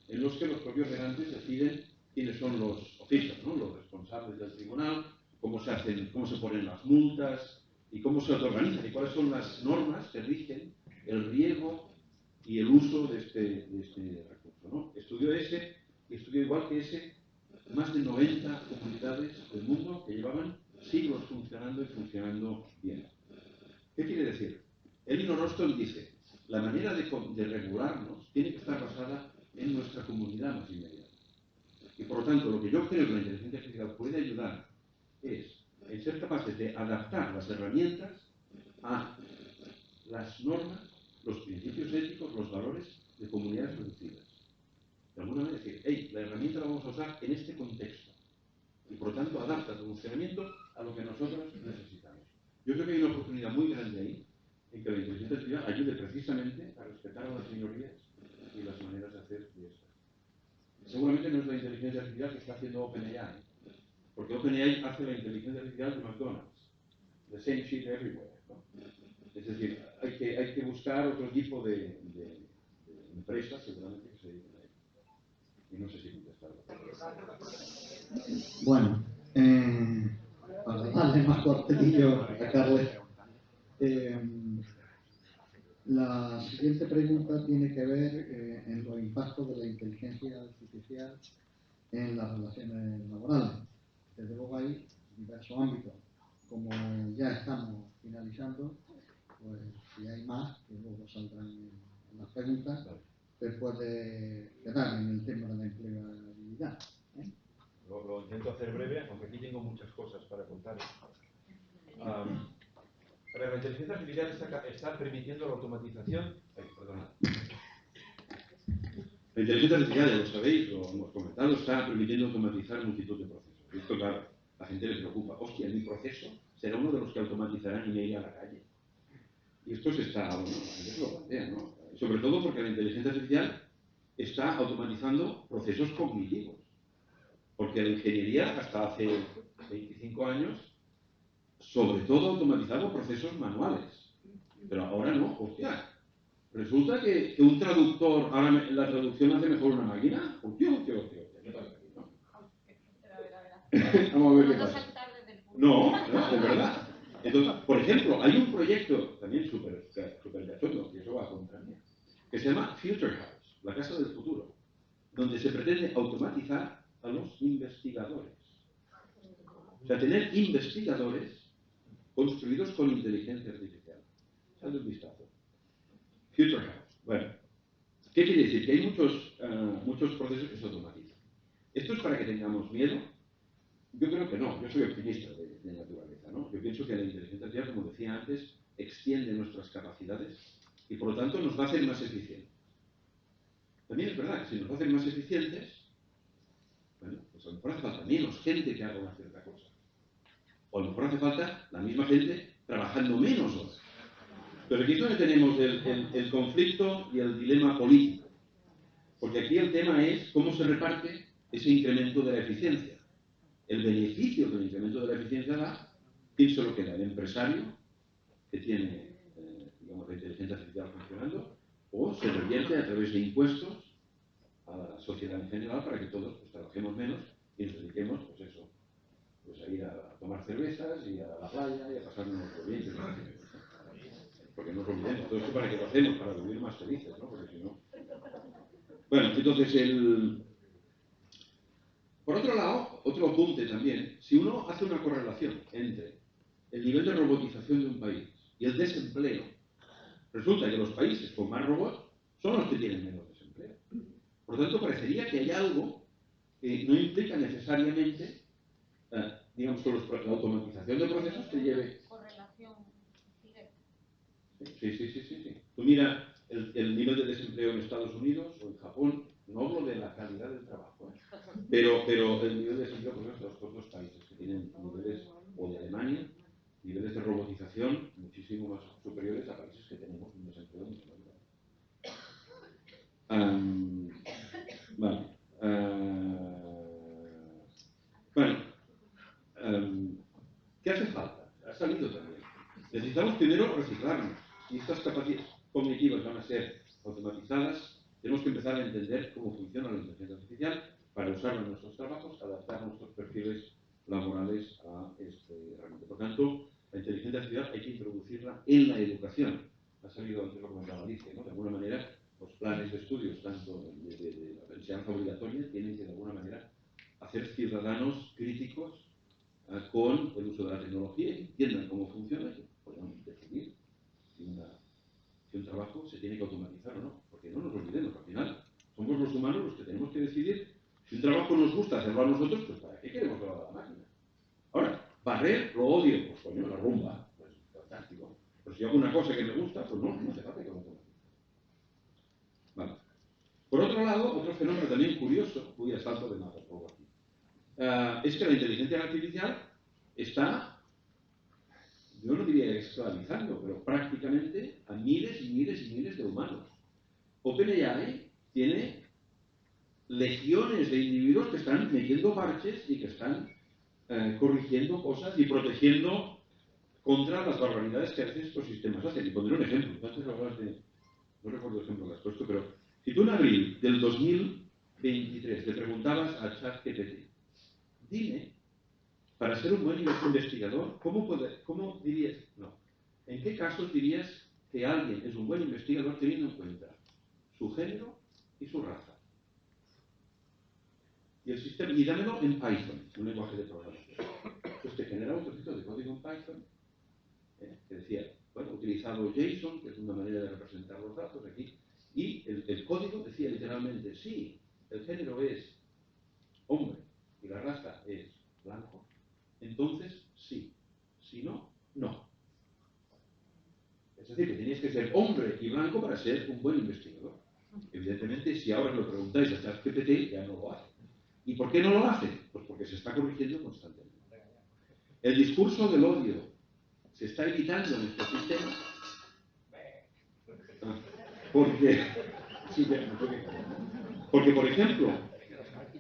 en los que los propios regantes deciden quiénes son los oficios, ¿no? Los responsables del tribunal, cómo se ponen las multas y cómo se autoorganizan y cuáles son las normas que rigen el riego y el uso de este recurso, ¿no? Estudió ese y estudió igual que ese más de 90 comunidades del mundo que llevaban siglos funcionando y funcionando bien. ¿Qué quiere decir? Elinor Ostrom dice: la manera de regularnos tiene que estar basada en nuestra comunidad más inmediata. Y por lo tanto, lo que yo creo que la inteligencia artificial puede ayudar es en ser capaces de adaptar las herramientas a las normas, los principios éticos, los valores de comunidades reducidas. De alguna manera decir: hey, la herramienta la vamos a usar en este contexto. Y por lo tanto adapta su funcionamiento a lo que nosotros necesitamos. Yo creo que hay una oportunidad muy grande ahí en que la inteligencia artificial ayude precisamente a respetar a las minorías y las maneras de hacer de estas. Seguramente no es la inteligencia artificial que está haciendo OpenAI, porque OpenAI hace la inteligencia artificial de McDonald's. The same shit everywhere, ¿no? Es decir, hay que buscar otro tipo de empresas seguramente que se dediquen a ello. Y no sé si contestarlo. Bueno, para darle más cuartelillo a Carles, La siguiente pregunta tiene que ver en los impactos de la inteligencia artificial en las relaciones laborales. Desde luego hay diversos ámbitos. Como ya estamos finalizando, pues si hay más, que luego saldrán en las preguntas, se puede quedar en el tema de la empleabilidad. Lo intento hacer breve, aunque aquí tengo muchas cosas para contar. La inteligencia artificial está permitiendo la automatización. La inteligencia artificial, ya lo sabéis, lo hemos comentado, está permitiendo automatizar multitud de procesos. Y esto, claro, a la gente le preocupa. Hostia, mi proceso será uno de los que automatizarán y me iré a la calle. Y esto se está, bueno, la gente se lo plantea, ¿no? Sobre todo porque la inteligencia artificial está automatizando procesos cognitivos. Porque la ingeniería, hasta hace 25 años, sobre todo automatizaba procesos manuales. Pero ahora no, hostia. Resulta que un traductor, ahora la traducción hace mejor una máquina. Hostia, ¿qué pasa aquí, no? Vamos a ver qué pasa. No, de verdad. Entonces, por ejemplo, hay un proyecto también súper cachondo, y eso va contra mí, que se llama Future House, la casa del futuro, donde se pretende automatizar a los investigadores. O sea, tener investigadores construidos con inteligencia artificial. Dale un vistazo. Future House. Bueno, ¿qué quiere decir? Que hay muchos procesos que se automatizan. ¿Esto es para que tengamos miedo? Yo creo que no. Yo soy optimista de naturaleza, ¿no? Yo pienso que la inteligencia artificial, como decía antes, extiende nuestras capacidades y, por lo tanto, nos va a hacer más eficientes. También es verdad que si nos hacen más eficientes, bueno, pues a lo mejor hace falta menos gente que haga una cierta cosa. O a lo mejor hace falta la misma gente trabajando menos horas. Pero aquí es donde tenemos el conflicto y el dilema político. Porque aquí el tema es cómo se reparte ese incremento de la eficiencia. El beneficio que el incremento de la eficiencia da, ¿quién se lo queda? ¿El empresario que tiene, digamos, la inteligencia artificial funcionando? ¿O se revierte a través de impuestos a la sociedad en general para que todos pues, trabajemos menos y nos dediquemos, pues eso, pues a ir a tomar cervezas y a la playa y a pasarnos bien? Porque no nos olvidemos, todo esto para que lo hacemos, para vivir más felices, ¿no? Porque si no... Bueno, entonces por otro lado, otro apunte también, si uno hace una correlación entre el nivel de robotización de un país y el desempleo, resulta que los países con más robots son los que tienen menos desempleo. Por lo tanto, parecería que hay algo que no implica necesariamente, digamos, que la automatización de procesos te lleve... Correlación directa. Sí. Tú mira el nivel de desempleo en Estados Unidos o en Japón, no hablo de la calidad del trabajo, pero el nivel de desempleo, por ejemplo, de los otros países que tienen niveles, o de Alemania, niveles de robotización muchísimo más superiores a países que tenemos un desempleo mucho más grande. Vale. ¿Qué hace falta? Ha salido también. Necesitamos primero reciclarnos. Si estas capacidades cognitivas van a ser automatizadas, tenemos que empezar a entender cómo funciona la inteligencia artificial para usarla en nuestros trabajos, adaptar nuestros perfiles laborales a este herramienta. Por tanto, la inteligencia artificial hay que introducirla en la educación. Ha salido, antes lo comentaba Alicia, ¿no? De alguna manera, los planes de estudios, tanto de la enseñanza obligatoria, tienen que de alguna manera hacer ciudadanos críticos con el uso de la tecnología y entiendan cómo funciona y puedan decidir si un trabajo se tiene que automatizar o no. Porque no nos olvidemos, al final somos los humanos los que tenemos que decidir si un trabajo nos gusta hacerlo a nosotros, pues ¿para qué queremos que lo haga la máquina? Ahora, barrer lo odio, pues coño, la rumba, pues fantástico. Pero si hago una cosa que me gusta, pues no hace falta que lo automatice. Vale. Por otro lado, otro fenómeno también curioso, voy a salto de nada un poco aquí, es que la inteligencia artificial está, yo no diría esclavizando, pero prácticamente a miles y miles y miles de humanos. OpenAI tiene legiones de individuos que están metiendo parches y que están corrigiendo cosas y protegiendo contra las barbaridades que a veces estos sistemas hacen. Y pondré un ejemplo. Antes hablabas de, no recuerdo el ejemplo que has puesto, pero si tú en abril del 2023 le preguntabas a ChatGPT, dime, para ser un buen investigador, ¿cómo dirías, no, en qué casos dirías que alguien es un buen investigador teniendo en cuenta su género y su raza. Y el sistema, y dámelo en Python, un lenguaje de programación. Pues te genera un trocito de código en Python, que decía, bueno, utilizado JSON, que es una manera de representar los datos aquí, y el código decía literalmente, sí, el género es hombre y la raza es blanco, entonces sí, si no, no. Es decir, que tenías que ser hombre y blanco para ser un buen investigador. Evidentemente, si ahora lo preguntáis a ChatGPT, ya no lo hace. ¿Y por qué no lo hace? Pues porque se está corrigiendo constantemente. El discurso del odio se está evitando en estos sistemas porque, por ejemplo,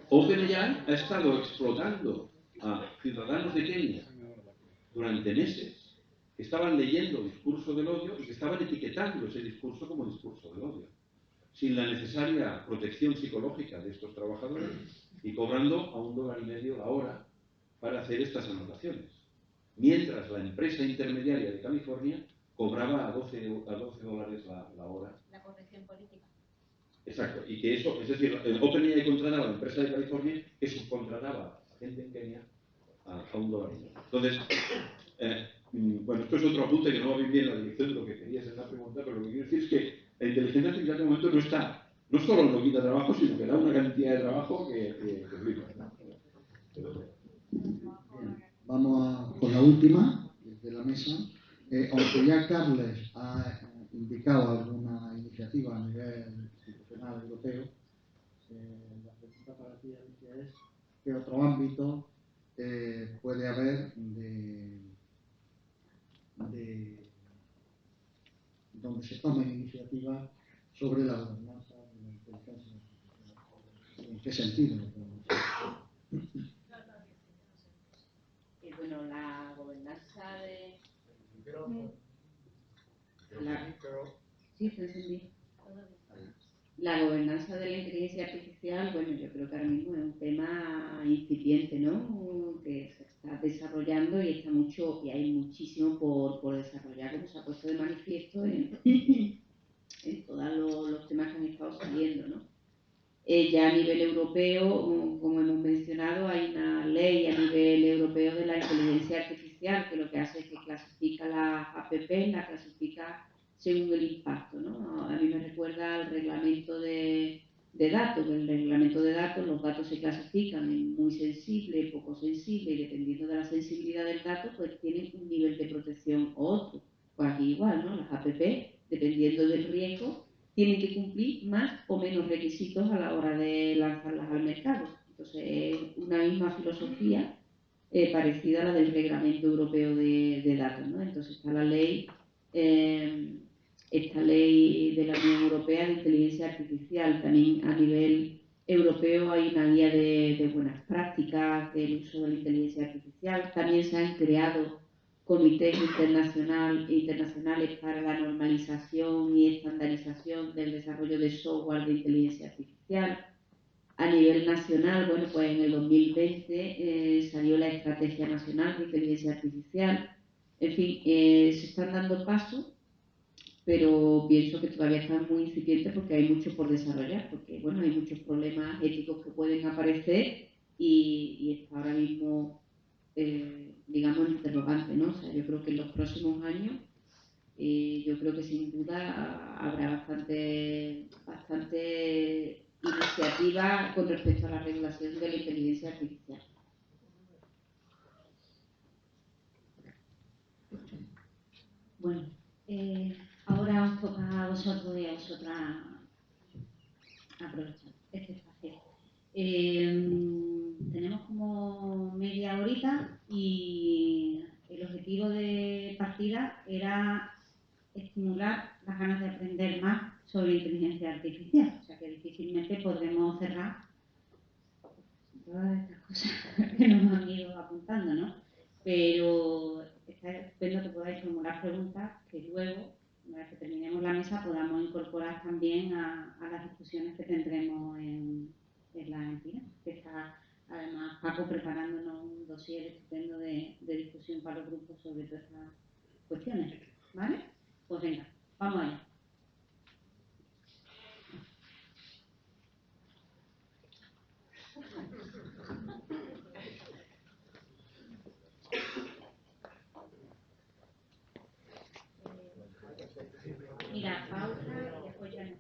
OpenAI ha estado explotando a ciudadanos de Kenia durante meses que estaban leyendo discurso del odio y que estaban etiquetando ese discurso como discurso del odio, sin la necesaria protección psicológica de estos trabajadores y cobrando a $1,50 la hora para hacer estas anotaciones. Mientras la empresa intermediaria de California cobraba a $12 la hora. La corrección política. Exacto, y que eso, es decir, el OpenAI contrataba a la empresa de California que subcontrataba a gente en Kenia a $1. Entonces, bueno, esto es otro apunte que no va bien en la dirección de lo que querías en la pregunta, pero lo que quiero decir es que la inteligencia artificial de momento no está, no solo no quita trabajo, sino que da una cantidad de trabajo que flipa, ¿no? Bien, vamos con la última de la mesa. Aunque ya Carles ha indicado alguna iniciativa a nivel institucional europeo, la pregunta para ti, Alicia, es ¿qué otro ámbito puede haber donde se tomen iniciativas sobre la gobernanza de la inteligencia artificial? ¿En qué sentido? Bueno, la gobernanza de... La gobernanza de la inteligencia artificial, bueno, yo creo que ahora mismo es un tema incipiente, ¿no? Que se está desarrollando y está mucho, y hay muchísimo por desarrollar, como se ha puesto de manifiesto en todos los temas que han estado saliendo, ¿no? Ya a nivel europeo, como hemos mencionado, hay una ley a nivel europeo de la inteligencia artificial que lo que hace es que clasifica las APP, la clasifica según el impacto, ¿no? A mí me recuerda al reglamento de datos. En el reglamento de datos los datos se clasifican en muy sensible, poco sensible, y dependiendo de la sensibilidad del dato, pues tienen un nivel de protección u otro. Pues aquí igual, ¿no? Las APP, dependiendo del riesgo, tienen que cumplir más o menos requisitos a la hora de lanzarlas al mercado. Entonces, es una misma filosofía parecida a la del Reglamento Europeo de Datos, ¿no? Entonces, está la ley, esta ley de la Unión Europea de Inteligencia Artificial. También a nivel europeo hay una guía de buenas prácticas del uso de la inteligencia artificial. También se han creado comités internacionales para la normalización y estandarización del desarrollo de software de inteligencia artificial. A nivel nacional, bueno, pues en el 2020 salió la Estrategia Nacional de Inteligencia Artificial. En fin, se están dando pasos, pero pienso que todavía están muy incipientes porque hay mucho por desarrollar, porque bueno, hay muchos problemas éticos que pueden aparecer y está ahora mismo digamos, interrogante, ¿no? O sea, yo creo que en los próximos años, yo creo que sin duda habrá bastante iniciativa con respecto a la regulación de la inteligencia artificial. Bueno, ahora os toca a vosotros y a vosotras aprovechar este espacio. Tenemos como media horita y el objetivo de partida era estimular las ganas de aprender más sobre inteligencia artificial, o sea que difícilmente podremos cerrar todas estas cosas que nos han ido apuntando, ¿no? Pero está estupendo que podáis formular preguntas que luego, una vez que terminemos la mesa, podamos incorporar también a las discusiones que tendremos en la entidad, que está además Paco preparándonos un dossier estupendo de discusión para los grupos sobre todas estas cuestiones, ¿vale? Pues venga, Vamos allá. Mira, pausa y después ya no.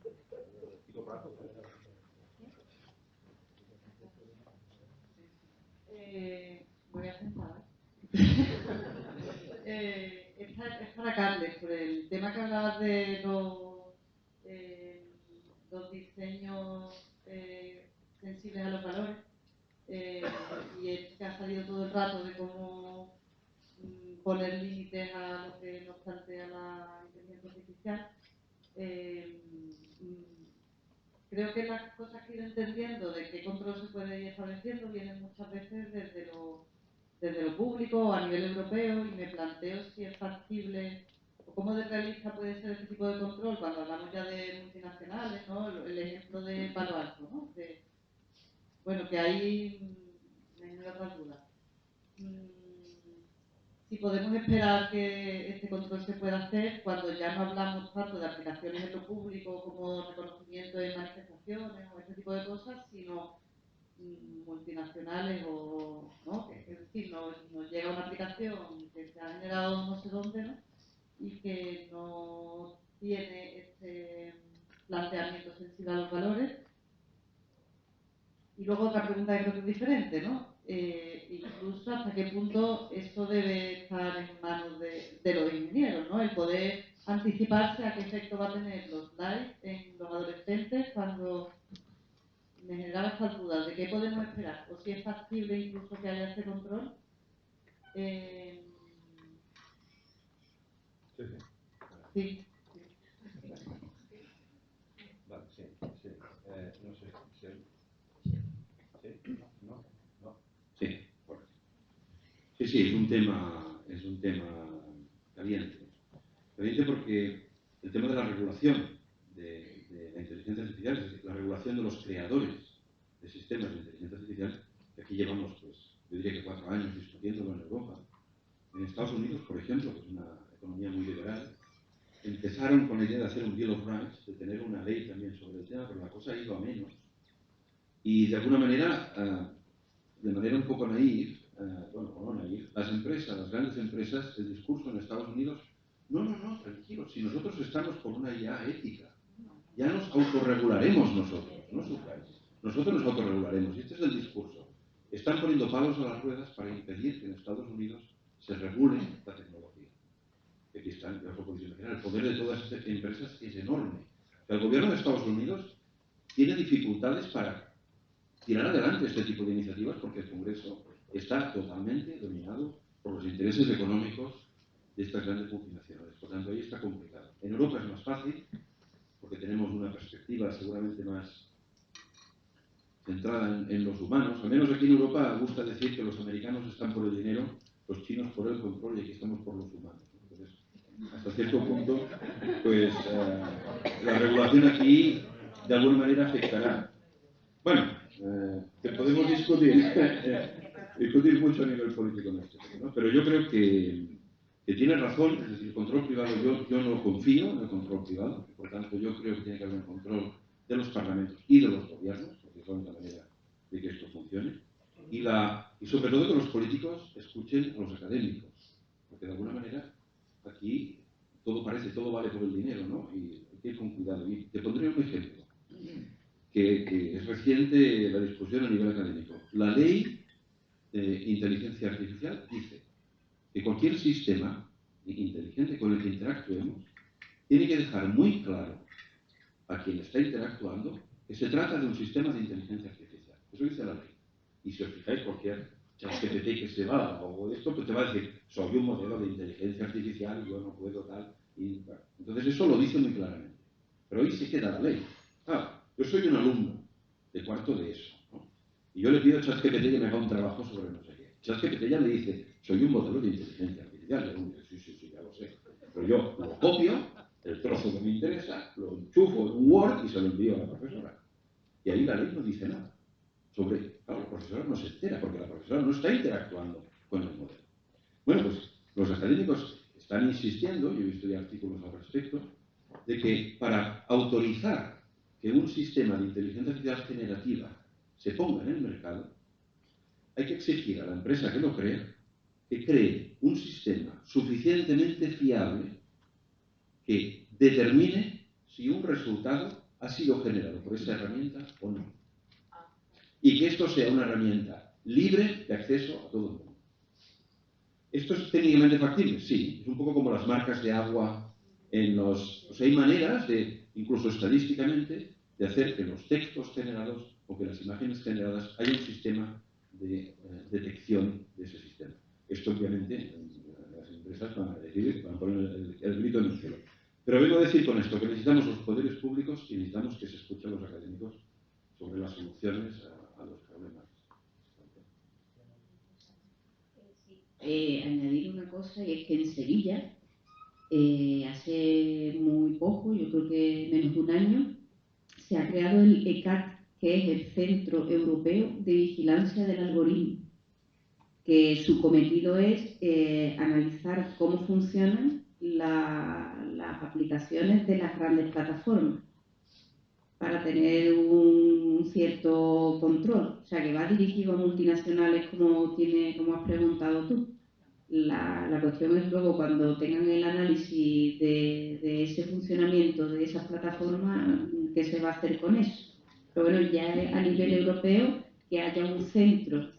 Voy a sentar. Es para Carles, por el tema que hablabas de los diseños sensibles a los valores, y es que ha salido todo el rato de cómo poner límites a lo que nos plantea la inteligencia artificial. Creo que las cosas que he ido entendiendo de qué control se puede ir estableciendo vienen muchas veces desde lo público o a nivel europeo, y me planteo si es factible o cómo de realista puede ser este tipo de control cuando hablamos ya de multinacionales, ¿no? El ejemplo de Palo Alto, ¿no? Bueno, que ahí me genera otras dudas. Si podemos esperar que este control se pueda hacer cuando ya no hablamos tanto de aplicaciones en lo público como reconocimiento de manifestaciones o este tipo de cosas, sino multinacionales o, ¿no? Es decir, nos llega una aplicación que se ha generado no sé dónde, ¿no? Y que no tiene este planteamiento sensible a los valores. Y luego otra pregunta que creo que es diferente, ¿no? Incluso hasta qué punto eso debe estar en manos de los ingenieros, ¿no? El poder anticiparse a qué efecto va a tener los likes en los adolescentes cuando me generaba estas dudas de qué podemos esperar, o si es factible incluso que haya este control. Sí. Vale, sí. No sé, ¿sí? ¿Sí? ¿No? ¿No? Sí, correcto. Sí, es un tema caliente. Caliente porque el tema de la regulación de la inteligencia artificial, es decir, la regulación de los creadores de sistemas de inteligencia artificial, que aquí llevamos, pues, yo diría que 4 años discutiéndolo en Europa. En Estados Unidos, por ejemplo, que es una economía muy liberal, empezaron con la idea de hacer un Bill of Rights, de tener una ley también sobre el tema, pero la cosa ha ido a menos. Y de alguna manera, de manera un poco naïf, bueno, o no naïf, las empresas, las grandes empresas, el discurso en Estados Unidos, no, tranquilos, si nosotros estamos por una IA ética, ya nos autorregularemos nosotros, no sufráis, nosotros nos autorregularemos, y este es el discurso. Están poniendo palos a las ruedas para impedir que en Estados Unidos se regule la tecnología. Y aquí están, ya os lo podéis imaginar, el poder de todas estas empresas es enorme. El gobierno de Estados Unidos tiene dificultades para tirar adelante este tipo de iniciativas porque el Congreso está totalmente dominado por los intereses económicos de estas grandes multinacionales. Por tanto, ahí está complicado. En Europa es más fácil porque tenemos una perspectiva seguramente más centrada en los humanos. Al menos aquí en Europa gusta decir que los americanos están por el dinero, los chinos por el control y aquí estamos por los humanos. Entonces, hasta cierto punto, pues la regulación aquí de alguna manera afectará. Bueno, que podemos discutir mucho a nivel político en esto, ¿no? Pero yo creo que tiene razón, es decir, el control privado, yo no confío en el control privado, por tanto yo creo que tiene que haber un control de los parlamentos y de los gobiernos, porque es la única manera de que esto funcione, y sobre todo que los políticos escuchen a los académicos, porque de alguna manera aquí todo vale por el dinero, ¿no? Y hay que ir con cuidado. Y te pondré un ejemplo. Que es reciente la discusión a nivel académico. La ley de inteligencia artificial dice que cualquier sistema inteligente con el que interactuemos tiene que dejar muy claro a quien está interactuando que se trata de un sistema de inteligencia artificial. Eso dice la ley. Y si os fijáis, cualquier ChatGPT que se va o de esto, pues te va a decir, soy un modelo de inteligencia artificial, yo no puedo tal. Y, bueno, entonces eso lo dice muy claramente. Pero ahí se queda la ley. Yo soy un alumno de cuarto de eso, ¿no? Y yo le pido a ChatGPT que me haga un trabajo sobre no sé qué. ChatGPT ya me dice, soy un modelo de inteligencia artificial. Y yo digo, sí, ya lo sé. Pero yo lo copio, el trozo que me interesa, lo enchufo en un Word y se lo envío a la profesora. Y ahí la ley no dice nada sobre, claro, la profesora no se entera porque la profesora no está interactuando con el modelo. Bueno, pues los académicos están insistiendo, yo he visto ya artículos al respecto, de que para autorizar que un sistema de inteligencia artificial generativa se ponga en el mercado, hay que exigir a la empresa que lo crea que cree un sistema suficientemente fiable que determine si un resultado ha sido generado por esa herramienta o no. Y que esto sea una herramienta libre de acceso a todo el mundo. ¿Esto es técnicamente factible? Sí. Es un poco como las marcas de agua en los... O sea, hay maneras de, incluso estadísticamente, de hacer que los textos generados o que las imágenes generadas haya un sistema de detección de ese sistema. Esto, obviamente, las empresas van a decir, van a poner el grito en el cielo. Pero vengo a decir con esto que necesitamos los poderes públicos y necesitamos que se escuchen los académicos sobre las soluciones a los problemas. Añadir una cosa, y es que en Sevilla, hace muy poco, yo creo que menos de un año, se ha creado el ECAT, que es el Centro Europeo de Vigilancia del Algoritmo, que su cometido es analizar cómo funcionan las aplicaciones de las grandes plataformas para tener un cierto control. O sea, que va dirigido a multinacionales como has preguntado tú. La cuestión es luego cuando tengan el análisis de ese funcionamiento de esas plataformas, ¿qué se va a hacer con eso? Pero bueno, ya a nivel europeo, que haya un centro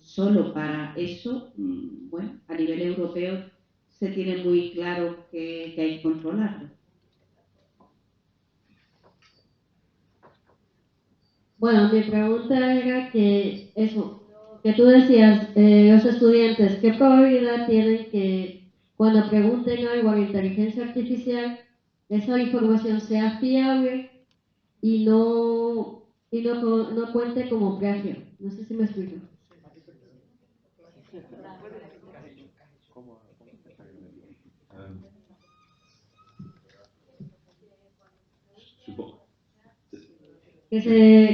solo para eso, bueno, a nivel europeo se tiene muy claro que hay que controlarlo. Bueno, mi pregunta era que eso, que tú decías, los estudiantes, ¿qué probabilidad tienen que cuando pregunten algo a la inteligencia artificial, esa información sea fiable y no cuente como plagio? No sé si me explico.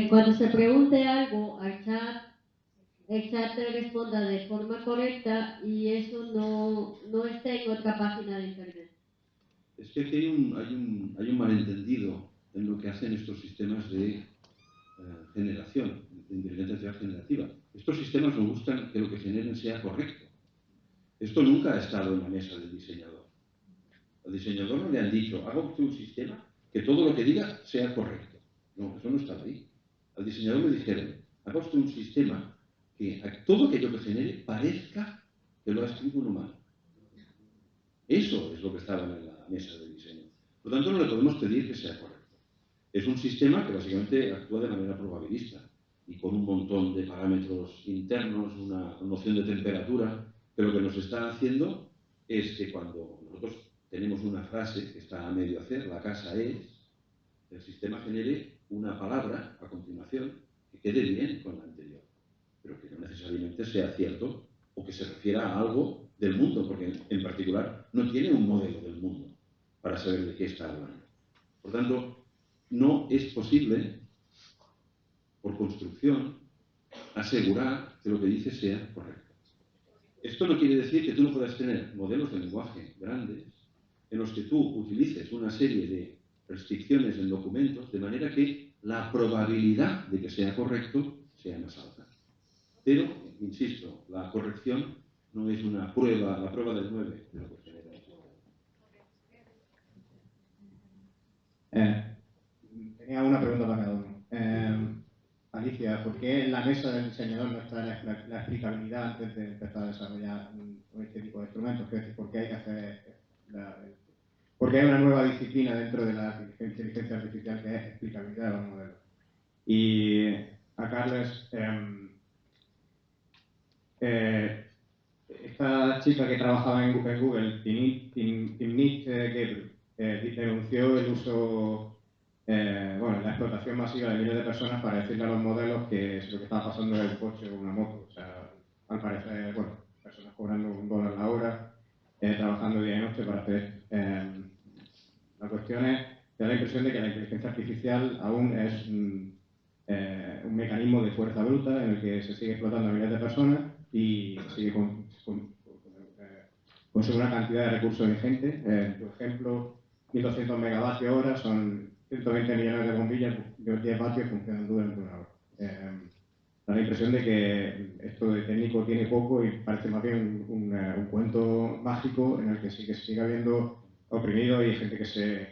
Cuando se pregunte algo al chat, el chat te responda de forma correcta y eso no esté en otra página de internet. Es que aquí hay un malentendido en lo que hacen estos sistemas de generación, de inteligencia artificial generativa. Estos sistemas no buscan que lo que generen sea correcto. Esto nunca ha estado en la mesa del diseñador. Al diseñador no le han dicho, haga usted un sistema que todo lo que diga sea correcto. No, eso no estaba ahí. Al diseñador le dijeron, haga usted un sistema que todo aquello que genere parezca que lo ha escrito un humano. Eso es lo que estaba en la mesa de diseño. Por lo tanto, no le podemos pedir que sea correcto. Es un sistema que básicamente actúa de manera probabilista y con un montón de parámetros internos, una noción de temperatura, que lo que nos está haciendo es que cuando nosotros tenemos una frase que está a medio hacer, la casa es, el sistema genere una palabra a continuación que quede bien con la anterior, pero que no necesariamente sea cierto o que se refiera a algo del mundo, porque en particular no tiene un modelo del mundo para saber de qué está hablando. Por tanto, no es posible, por construcción, asegurar que lo que dice sea correcto. Esto no quiere decir que tú no puedas tener modelos de lenguaje grandes en los que tú utilices una serie de restricciones en documentos de manera que la probabilidad de que sea correcto sea más alta. Pero, insisto, la corrección no es una prueba, la prueba del 9 de lo que genera. Tenía una pregunta para cada uno. Alicia, ¿por qué en la mesa del diseñador no está la explicabilidad antes de empezar a desarrollar este tipo de instrumentos? Es decir, ¿por qué hay que hacer porque hay una nueva disciplina dentro de la inteligencia artificial que es explicabilidad de los modelos? Y a Carles, esta chica que trabajaba en Google, Timnit Gebru, denunció el uso, la explotación masiva de miles de personas para decirle a los modelos que lo que estaba pasando era un coche o una moto. O sea, al parecer, personas cobrando $1 la hora, trabajando día y noche para hacer. La cuestión es, te da la impresión de que la inteligencia artificial aún es un mecanismo de fuerza bruta en el que se sigue explotando a miles de personas y sigue consume una cantidad de recursos ingentes. En tu ejemplo, 1200 megavatios hora, son 120 millones de bombillas, 10 vatios funcionando durante una hora. Da la impresión de que esto de técnico tiene poco y parece más bien un cuento mágico en el que sí que sigue habiendo oprimidos y gente que se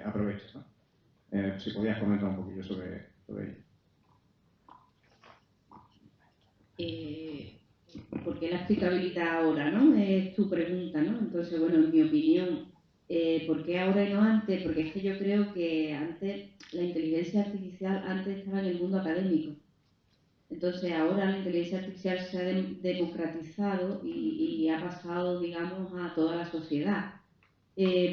aprovecha, ¿no? Si podías comentar un poquillo sobre ello. ¿Por qué la explicabilidad ahora, no? Es tu pregunta, ¿no? Entonces, bueno, en mi opinión, ¿por qué ahora y no antes? Porque es que yo creo que antes, la inteligencia artificial antes estaba en el mundo académico. Entonces, ahora la inteligencia artificial se ha democratizado y ha pasado, digamos, a toda la sociedad.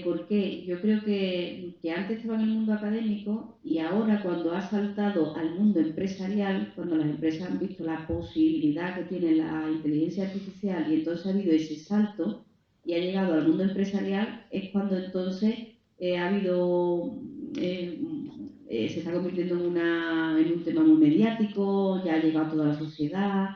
¿Por qué? Yo creo que antes estaba en el mundo académico y ahora cuando ha saltado al mundo empresarial, cuando las empresas han visto la posibilidad que tiene la inteligencia artificial y entonces ha habido ese salto y ha llegado al mundo empresarial, es cuando entonces ha habido, se está convirtiendo en un tema muy mediático, ya ha llegado a toda la sociedad.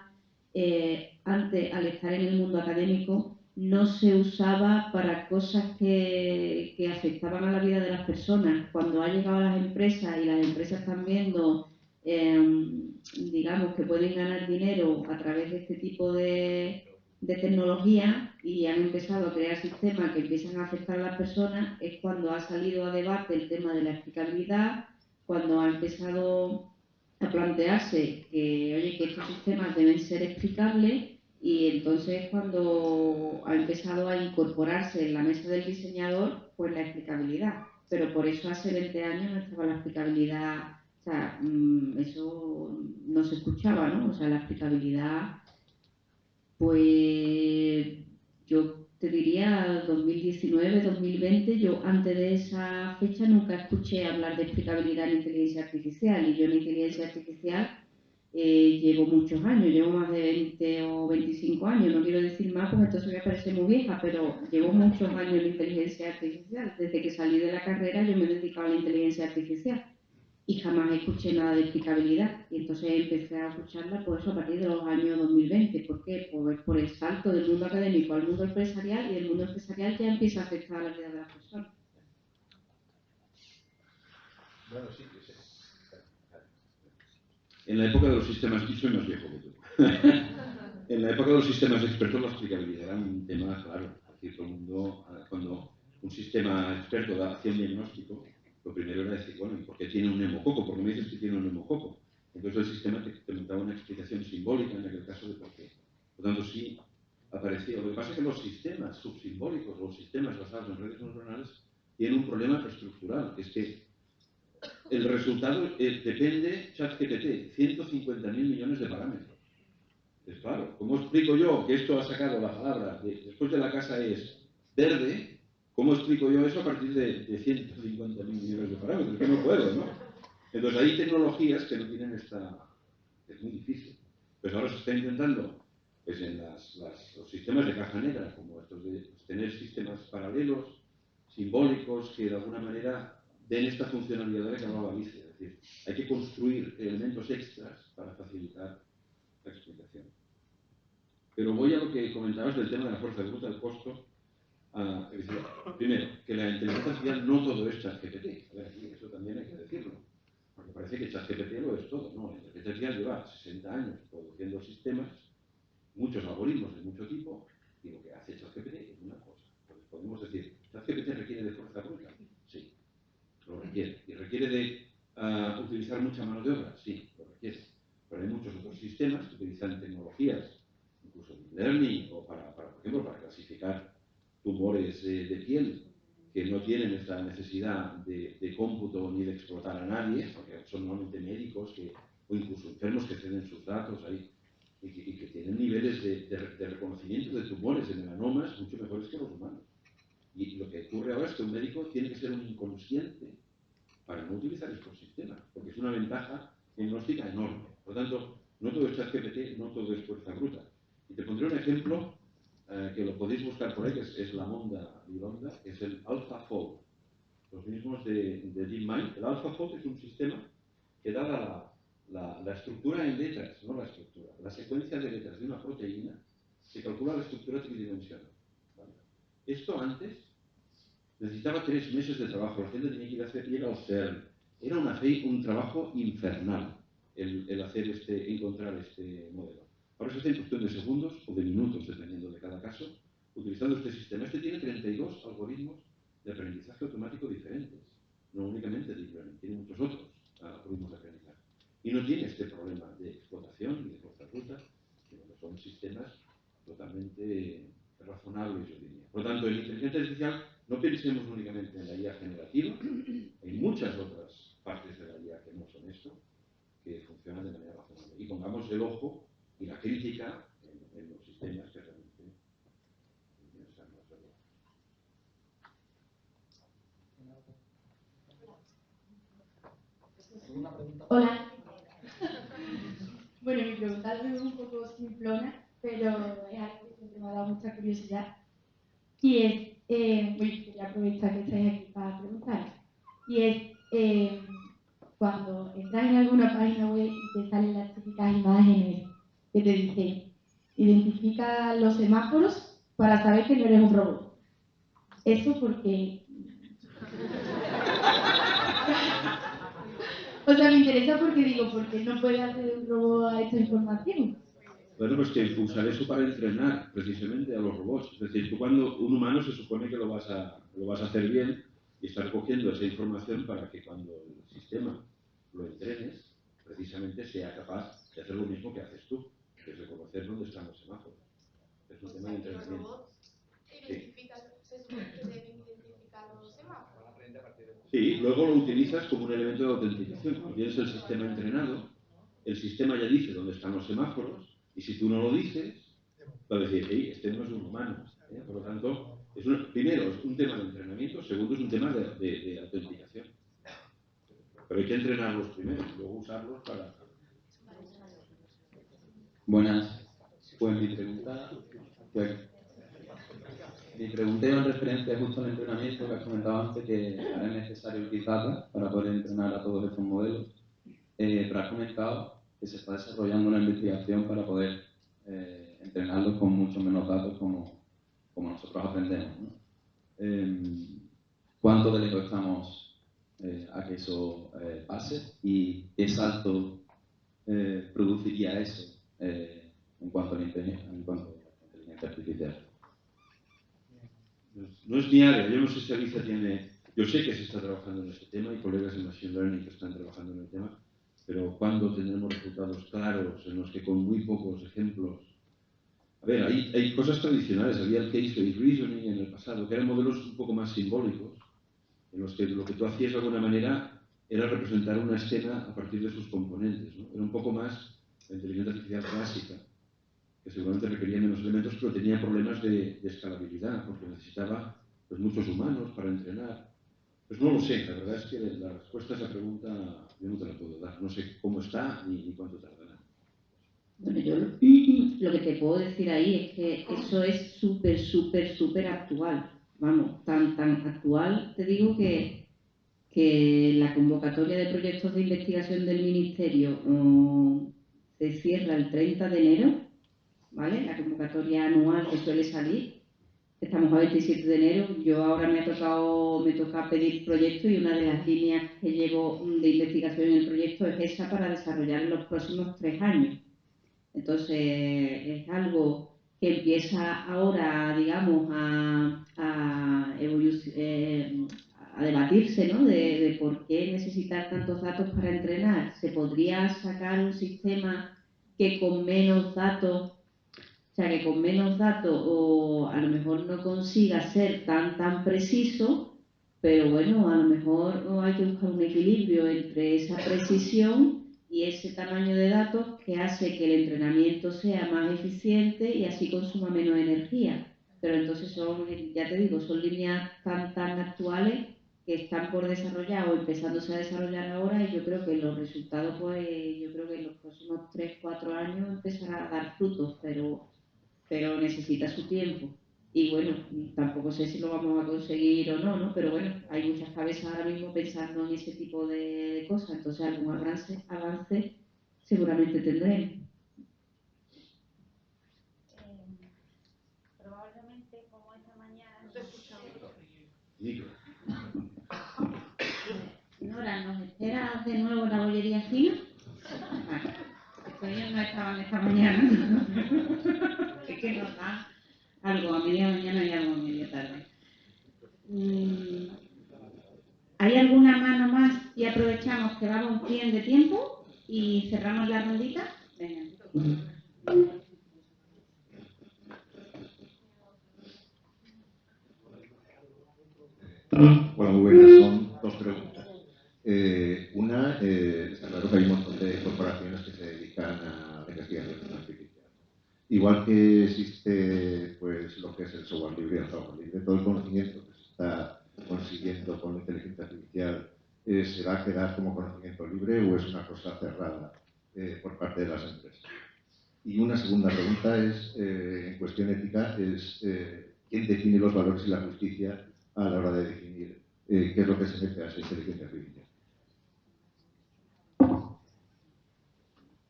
Antes, al estar en el mundo académico, no se usaba para cosas que afectaban a la vida de las personas. Cuando ha llegado a las empresas y las empresas están viendo, digamos, que pueden ganar dinero a través de este tipo de tecnología y han empezado a crear sistemas que empiezan a afectar a las personas, es cuando ha salido a debate el tema de la explicabilidad, cuando ha empezado a plantearse que, oye, que estos sistemas deben ser explicables. Y entonces cuando ha empezado a incorporarse en la mesa del diseñador, pues la explicabilidad. Pero por eso hace 20 años no estaba la explicabilidad, o sea, eso no se escuchaba, ¿no? O sea, la explicabilidad, pues yo te diría 2019, 2020, yo antes de esa fecha nunca escuché hablar de explicabilidad en inteligencia artificial. Y yo en inteligencia artificial llevo muchos años, llevo más de 20 o 25 años, no quiero decir más porque entonces voy a parecer muy vieja, pero llevo muchos años en inteligencia artificial. Desde que salí de la carrera yo me he dedicado a la inteligencia artificial y jamás escuché nada de explicabilidad. Y entonces empecé a escucharla por eso a partir de los años 2020. ¿Por qué? Pues por el salto del mundo académico al mundo empresarial, y el mundo empresarial ya empieza a afectar a la vida de las personas. Bueno, sí, que sí. En la época de los sistemas, y soy más viejo que tú, en la época de los sistemas expertos la explicabilidad era un tema claro. Es decir, todo el mundo, cuando un sistema experto hacía un diagnóstico, lo primero era decir, bueno, ¿y por qué tiene un neumococo? ¿Por qué me dices que tiene un neumococo? Entonces el sistema te montaba una explicación simbólica en aquel caso de por qué. Por lo tanto, sí aparecía. Lo que pasa es que los sistemas subsimbólicos, los sistemas basados en redes neuronales, tienen un problema estructural, que es que el resultado depende, ChatGPT, 150.000 millones de parámetros. Es claro, ¿cómo explico yo que esto ha sacado la palabra después de la casa es verde? ¿Cómo explico yo eso a partir de 150.000 millones de parámetros? Que no puedo, ¿no? Entonces hay tecnologías que no tienen esta... Es muy difícil. Pues ahora se está intentando, pues en los sistemas de caja negra, como estos de tener sistemas paralelos, simbólicos, que de alguna manera den esta funcionalidad de la que hablaba Alicia. Es decir, hay que construir elementos extras para facilitar la explicación. Pero voy a lo que comentabas del tema de la fuerza bruta, el costo. Es decir, primero, que la inteligencia artificial no todo es ChatGPT. A ver, aquí eso también hay que decirlo. Porque parece que ChatGPT lo es todo. No, la inteligencia artificial lleva 60 años produciendo sistemas, muchos algoritmos de mucho tipo, y lo que hace ChatGPT es una cosa. Entonces podemos decir, ¿ChatGPT requiere de fuerza bruta? Sí, lo requiere. ¿Y requiere de utilizar mucha mano de obra? Sí, lo requiere. Pero hay muchos otros sistemas que utilizan tecnologías, incluso deep learning, o por ejemplo, para clasificar tumores de piel, que no tienen esta necesidad de cómputo ni de explotar a nadie, porque son normalmente médicos o incluso enfermos que ceden sus datos ahí, y que tienen niveles de reconocimiento de tumores, de melanomas, mucho mejores que los humanos. Y lo que ocurre ahora es que un médico tiene que ser un inconsciente para no utilizar estos sistemas, porque es una ventaja diagnóstica enorme. Por lo tanto, no todo es ChatGPT, no todo es fuerza bruta. Y te pondré un ejemplo que lo podéis buscar por ahí, que es la Monda Milonda, que es el AlphaFold. Los mismos de DeepMind. El AlphaFold es un sistema que da la estructura en letras, no la estructura, la secuencia de letras de una proteína, se calcula la estructura tridimensional. ¿Vale? Esto antes necesitaba 3 meses de trabajo, la gente tenía que ir al CERN. Era un trabajo infernal el encontrar este modelo. Ahora se hace en cuestión de segundos o de minutos, dependiendo de cada caso, utilizando este sistema. Este tiene 32 algoritmos de aprendizaje automático diferentes, no únicamente Deep Learning, tiene muchos otros algoritmos de aprendizaje. Y no tiene este problema de explotación ni de cortarruta, sino que son sistemas totalmente razonables, yo diría. Por lo tanto, en inteligencia artificial no pensemos únicamente en la IA generativa, hay muchas otras partes de la IA que no son esto, que funcionan de manera razonable. Y pongamos el ojo y la crítica en los sistemas que realmente piensan más allá. Hola. Bueno, mi pregunta es un poco simplona, pero es algo que siempre me ha dado mucha curiosidad. Y es, quería aprovechar que estáis aquí para preguntar. Y es, cuando entras en alguna página web y te salen las típicas imágenes que te dicen, identifica los semáforos para saber que no eres un robot. Eso porque... O sea, me interesa porque digo, ¿por qué no puede hacer un robot a esta información? Bueno, pues que usar eso para entrenar precisamente a los robots. Es decir, tú cuando un humano se supone que lo vas a hacer bien y estar cogiendo esa información para que cuando el sistema lo entrenes, precisamente sea capaz de hacer lo mismo que haces tú, que es reconocer dónde están los semáforos. Es un tema de entrenamiento. Se supone que deben identificar los semáforos. Sí, luego lo utilizas como un elemento de autenticación. Cuando tienes el sistema entrenado, el sistema ya dice dónde están los semáforos, y si tú no lo dices, va a decir, hey, este no es un humano. Por lo tanto, primero es un tema de entrenamiento, segundo es un tema de autenticación. Pero hay que entrenarlos primero, luego usarlos para... Buenas. Pues mi pregunta iba en referencia justo al entrenamiento que has comentado antes, que ahora es necesario el Big Data para poder entrenar a todos estos modelos. Pero has comentado que se está desarrollando una investigación para poder entrenarlos con mucho menos datos como nosotros aprendemos, ¿no? ¿Cuánto de lejos estamos a que eso pase y qué salto produciría eso en cuanto a la inteligencia artificial? No es mi área, yo no sé si Alicia tiene... Yo sé que se está trabajando en este tema, hay colegas en Machine Learning que están trabajando en el tema, pero ¿cuándo tendremos resultados claros en los que con muy pocos ejemplos... A ver, hay cosas tradicionales, había el Case-Based Reasoning en el pasado, que eran modelos un poco más simbólicos, en los que lo que tú hacías de alguna manera era representar una escena a partir de sus componentes, ¿no? Era un poco más la inteligencia artificial clásica, que seguramente requería menos elementos, pero tenía problemas de escalabilidad, porque necesitaba pues, muchos humanos para entrenar. Pues no lo sé, la verdad es que la respuesta a esa pregunta yo no te la puedo dar. No sé cómo está ni cuánto tardará. Bueno, yo lo que te puedo decir ahí es que eso es súper actual. Vamos, tan actual, te digo que la convocatoria de proyectos de investigación del Ministerio se cierra el 30 de enero, ¿vale? La convocatoria anual que suele salir. Estamos a 27 de enero. Yo ahora me toca pedir proyectos y una de las líneas que llevo de investigación en el proyecto es esa para desarrollar en los próximos 3 años. Entonces, es algo que empieza ahora, digamos, a debatirse, ¿no? De por qué necesitar tantos datos para entrenar. ¿Se podría sacar un sistema que con menos datos, o a lo mejor no consiga ser tan preciso, pero bueno, a lo mejor hay que buscar un equilibrio entre esa precisión y ese tamaño de datos que hace que el entrenamiento sea más eficiente y así consuma menos energía? Pero entonces ya te digo, son líneas tan actuales que están por desarrollar o empezándose a desarrollar ahora, y yo creo que los resultados, pues yo creo que en los próximos 3-4 años empezará a dar frutos, pero necesita su tiempo. Y bueno, tampoco sé si lo vamos a conseguir o no, pero bueno, hay muchas cabezas ahora mismo pensando en ese tipo de cosas, entonces algún avance seguramente tendremos. Probablemente como esta mañana... Micro. ¿Era de nuevo la bollería fina? Vale. Ellos no estaban esta mañana. Es que nos da algo a media mañana y algo a media tarde. ¿Hay alguna mano más y aprovechamos que vamos bien de tiempo y cerramos la rondita? Venga. Hola, muy buenas. Son dos preguntas. Una, está claro que hay un montón de corporaciones que se dedican a la investigación artificial. Igual que existe pues, lo que es el software libre y el software libre, todo el conocimiento que se está consiguiendo con la inteligencia artificial ¿se va a quedar como conocimiento libre o es una cosa cerrada por parte de las empresas? Y una segunda pregunta es, en cuestión ética, es ¿quién define los valores y la justicia a la hora de definir qué es lo que se mete a esa inteligencia artificial?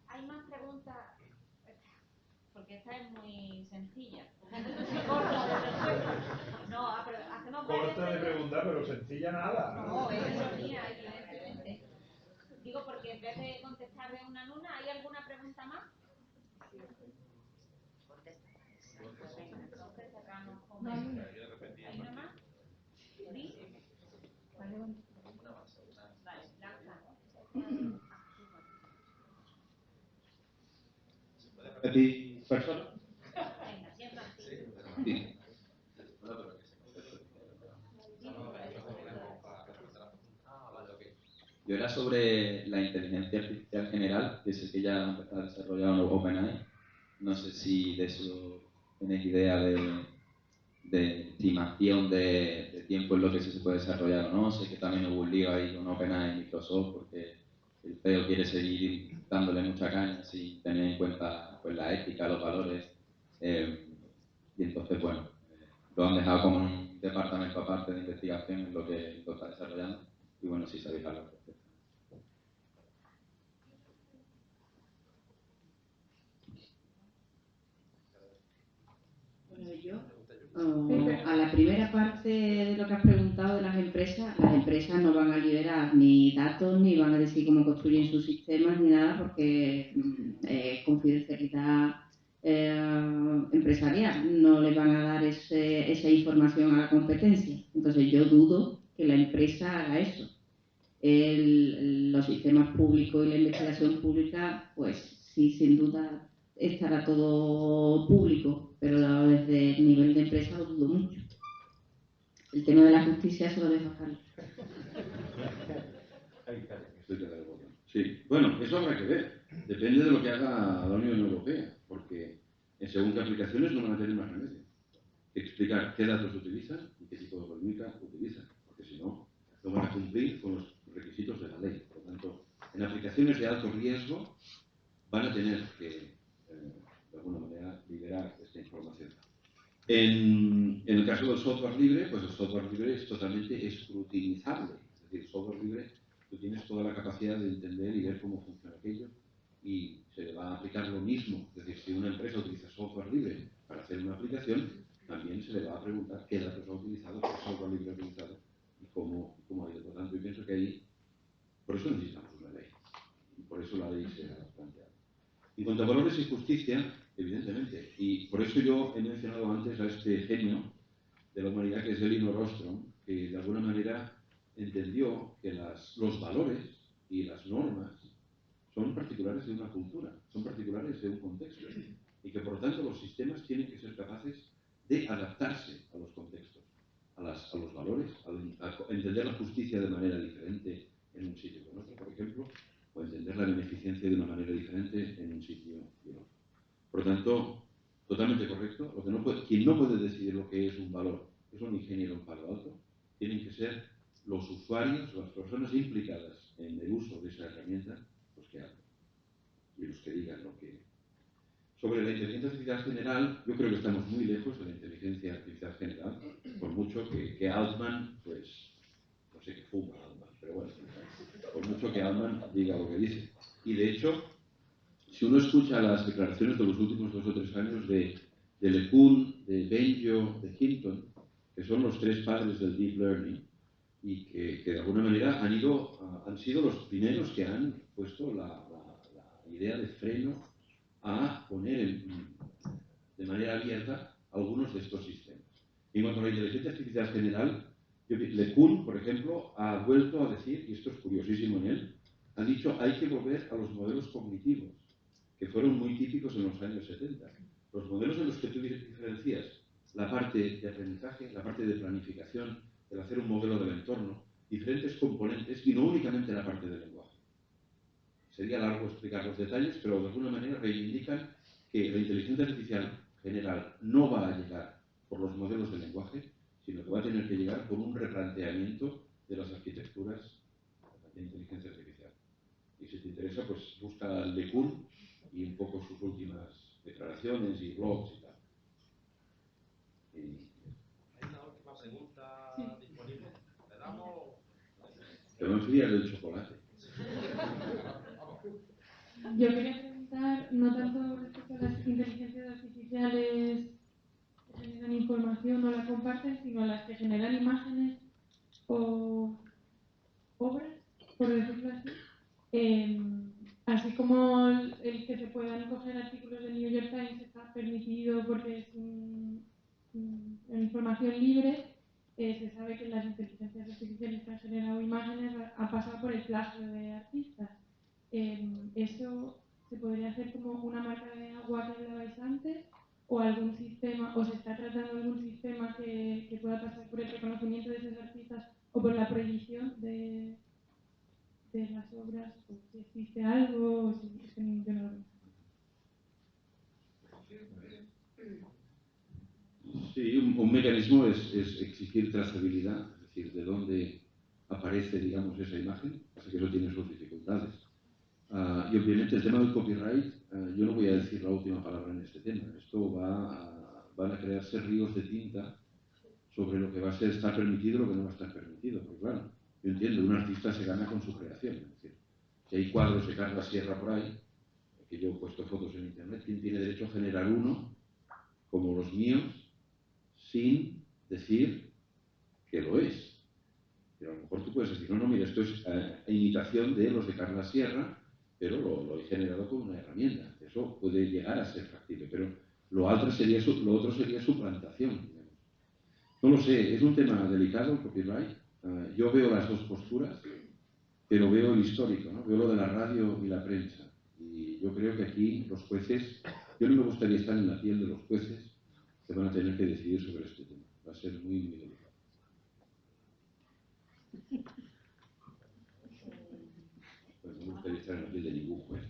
Hay más preguntas, porque esta es muy sencilla. No, pero hacemos Corta de preguntar, pero sencilla nada. No, es ironía, evidentemente. Digo, porque en vez de contestar de una en una, ¿hay alguna pregunta más? Pues venga, entonces cerramos con... ¿Hay una más? ¿Sí? Vale, lanza. ¿Se puede repetir persona? Venga, siempre así. Sí. Yo era sobre la inteligencia artificial general, que sé que ya empezó a desarrollar OpenAI. No sé si de eso tenéis idea de estimación de tiempo en lo que se puede desarrollar o no. Sé que también hubo un lío ahí con OpenAI y Microsoft porque el CEO quiere seguir dándole mucha caña sin tener en cuenta pues, la ética, los valores. Y entonces, bueno, lo han dejado como un departamento aparte de investigación en lo que lo está desarrollando. Y bueno, sí sabéis algo. Bueno, yo, a la primera parte de lo que has preguntado de las empresas no van a liberar ni datos, ni van a decir cómo construyen sus sistemas, ni nada, porque es confidencialidad empresarial. No le van a dar esa información a la competencia. Entonces, yo dudo que la empresa haga eso. Los sistemas públicos y la investigación pública, pues sí, sin duda estará todo público, pero desde el nivel de empresa lo dudo mucho. El tema de la justicia se lo dejo a Carlos. Sí, bueno, eso habrá que ver. Depende de lo que haga la Unión Europea, porque según qué aplicaciones no van a tener más remedio que explicar qué datos utilizan y qué tipo de política utilizan, porque si no, no van a cumplir con los requisitos de la ley. Por lo tanto, en aplicaciones de alto riesgo van a tener que, de alguna manera, liberar esta información. En el caso del software libre, pues el software libre es totalmente escrutinizable. Es decir, el software libre, tú tienes toda la capacidad de entender y ver cómo funciona aquello y se le va a aplicar lo mismo. Es decir, si una empresa utiliza software libre para hacer una aplicación, también se le va a preguntar qué datos ha utilizado, qué software libre ha utilizado y cómo ha ido. Por tanto, yo pienso que ahí, por eso necesitamos una ley. Y por eso la ley se ha planteado. En cuanto a valores y justicia, evidentemente, y por eso yo he mencionado antes a este genio de la humanidad que es Elinor Ostrom, que de alguna manera entendió que los valores y las normas son particulares de una cultura, son particulares de un contexto, y que por lo tanto los sistemas tienen que ser capaces de adaptarse a los contextos, a los valores, a entender la justicia de manera diferente en un sitio que en otro, por ejemplo, o entender la beneficencia de una manera diferente en un sitio y en otro. Por lo tanto, totalmente correcto. Quien no puede decidir lo que es un valor es un ingeniero en Palo Alto. Tienen que ser los usuarios, las personas implicadas en el uso de esa herramienta, los que hablen y los que digan lo que... Sobre la inteligencia artificial general, yo creo que estamos muy lejos de la inteligencia artificial general, por mucho que Altman, pues, no sé qué fuma Altman, pero bueno, por mucho que Altman diga lo que dice. Y de hecho, si uno escucha las declaraciones de los últimos 2 o 3 años de LeCun, de Benjo, de Hinton, que son los 3 padres del Deep Learning, y que de alguna manera han sido los primeros que han puesto la idea de freno a poner de manera abierta algunos de estos sistemas. En cuanto a la inteligencia artificial general, LeCun, por ejemplo, ha vuelto a decir, y esto es curiosísimo en él, ha dicho hay que volver a los modelos cognitivos, que fueron muy típicos en los años 70. Los modelos en los que tú diferencias la parte de aprendizaje, la parte de planificación, el hacer un modelo del entorno, diferentes componentes y no únicamente la parte del lenguaje. Sería largo explicar los detalles, pero de alguna manera reivindican que la inteligencia artificial general no va a llegar por los modelos de lenguaje, sino que va a tener que llegar por un replanteamiento de las arquitecturas de inteligencia artificial. Y si te interesa, pues busca LeCun y un poco sus últimas declaraciones y blogs y tal. Hay una última pregunta disponible. ¿Le damos? Te me enfrías del chocolate. Yo quería preguntar, no tanto respecto a las inteligencias artificiales que generan información o la comparten, sino a las que generan imágenes o obras, por decirlo así. Así como el que se puedan coger artículos del New York Times está permitido porque es información libre, se sabe que las inteligencias artificiales que han generado imágenes ha pasado por el plagio de artistas. ¿Eso se podría hacer como una marca de agua que hablabais antes? ¿O algún sistema, o se está tratando algún sistema que pueda pasar por el reconocimiento de esos artistas o por la prohibición de las obras? ¿O si existe algo? O si es que yo no lo veo. Sí, un mecanismo es exigir trazabilidad, es decir, de dónde aparece, digamos, esa imagen, así que eso tiene sus dificultades. Y obviamente el tema del copyright, yo no voy a decir la última palabra en este tema. Esto van a crearse ríos de tinta sobre lo que va a estar permitido y lo que no va a estar permitido. Porque claro, yo entiendo, un artista se gana con su creación. Es decir, si hay cuadros de Carla Sierra por ahí, que yo he puesto fotos en internet, ¿quién tiene derecho a generar uno como los míos sin decir que lo es? Pero a lo mejor tú puedes decir, no, mira, esto es imitación de los de Carla Sierra, pero lo he generado con una herramienta. Eso puede llegar a ser factible, pero lo otro sería suplantación. Digamos. No lo sé, es un tema delicado el copyright. Yo veo las dos posturas, pero veo el histórico, ¿no? Veo lo de la radio y la prensa. Y yo creo que aquí los jueces, yo no me gustaría estar en la piel de los jueces que van a tener que decidir sobre este tema. Va a ser muy, muy delicado. Pues no me gustaría estar en la piel de ningún juez.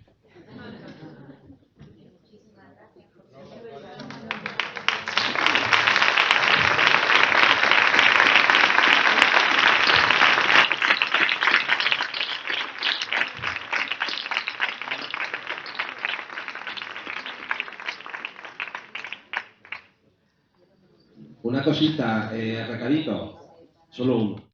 Una cosita, recadito, solo uno.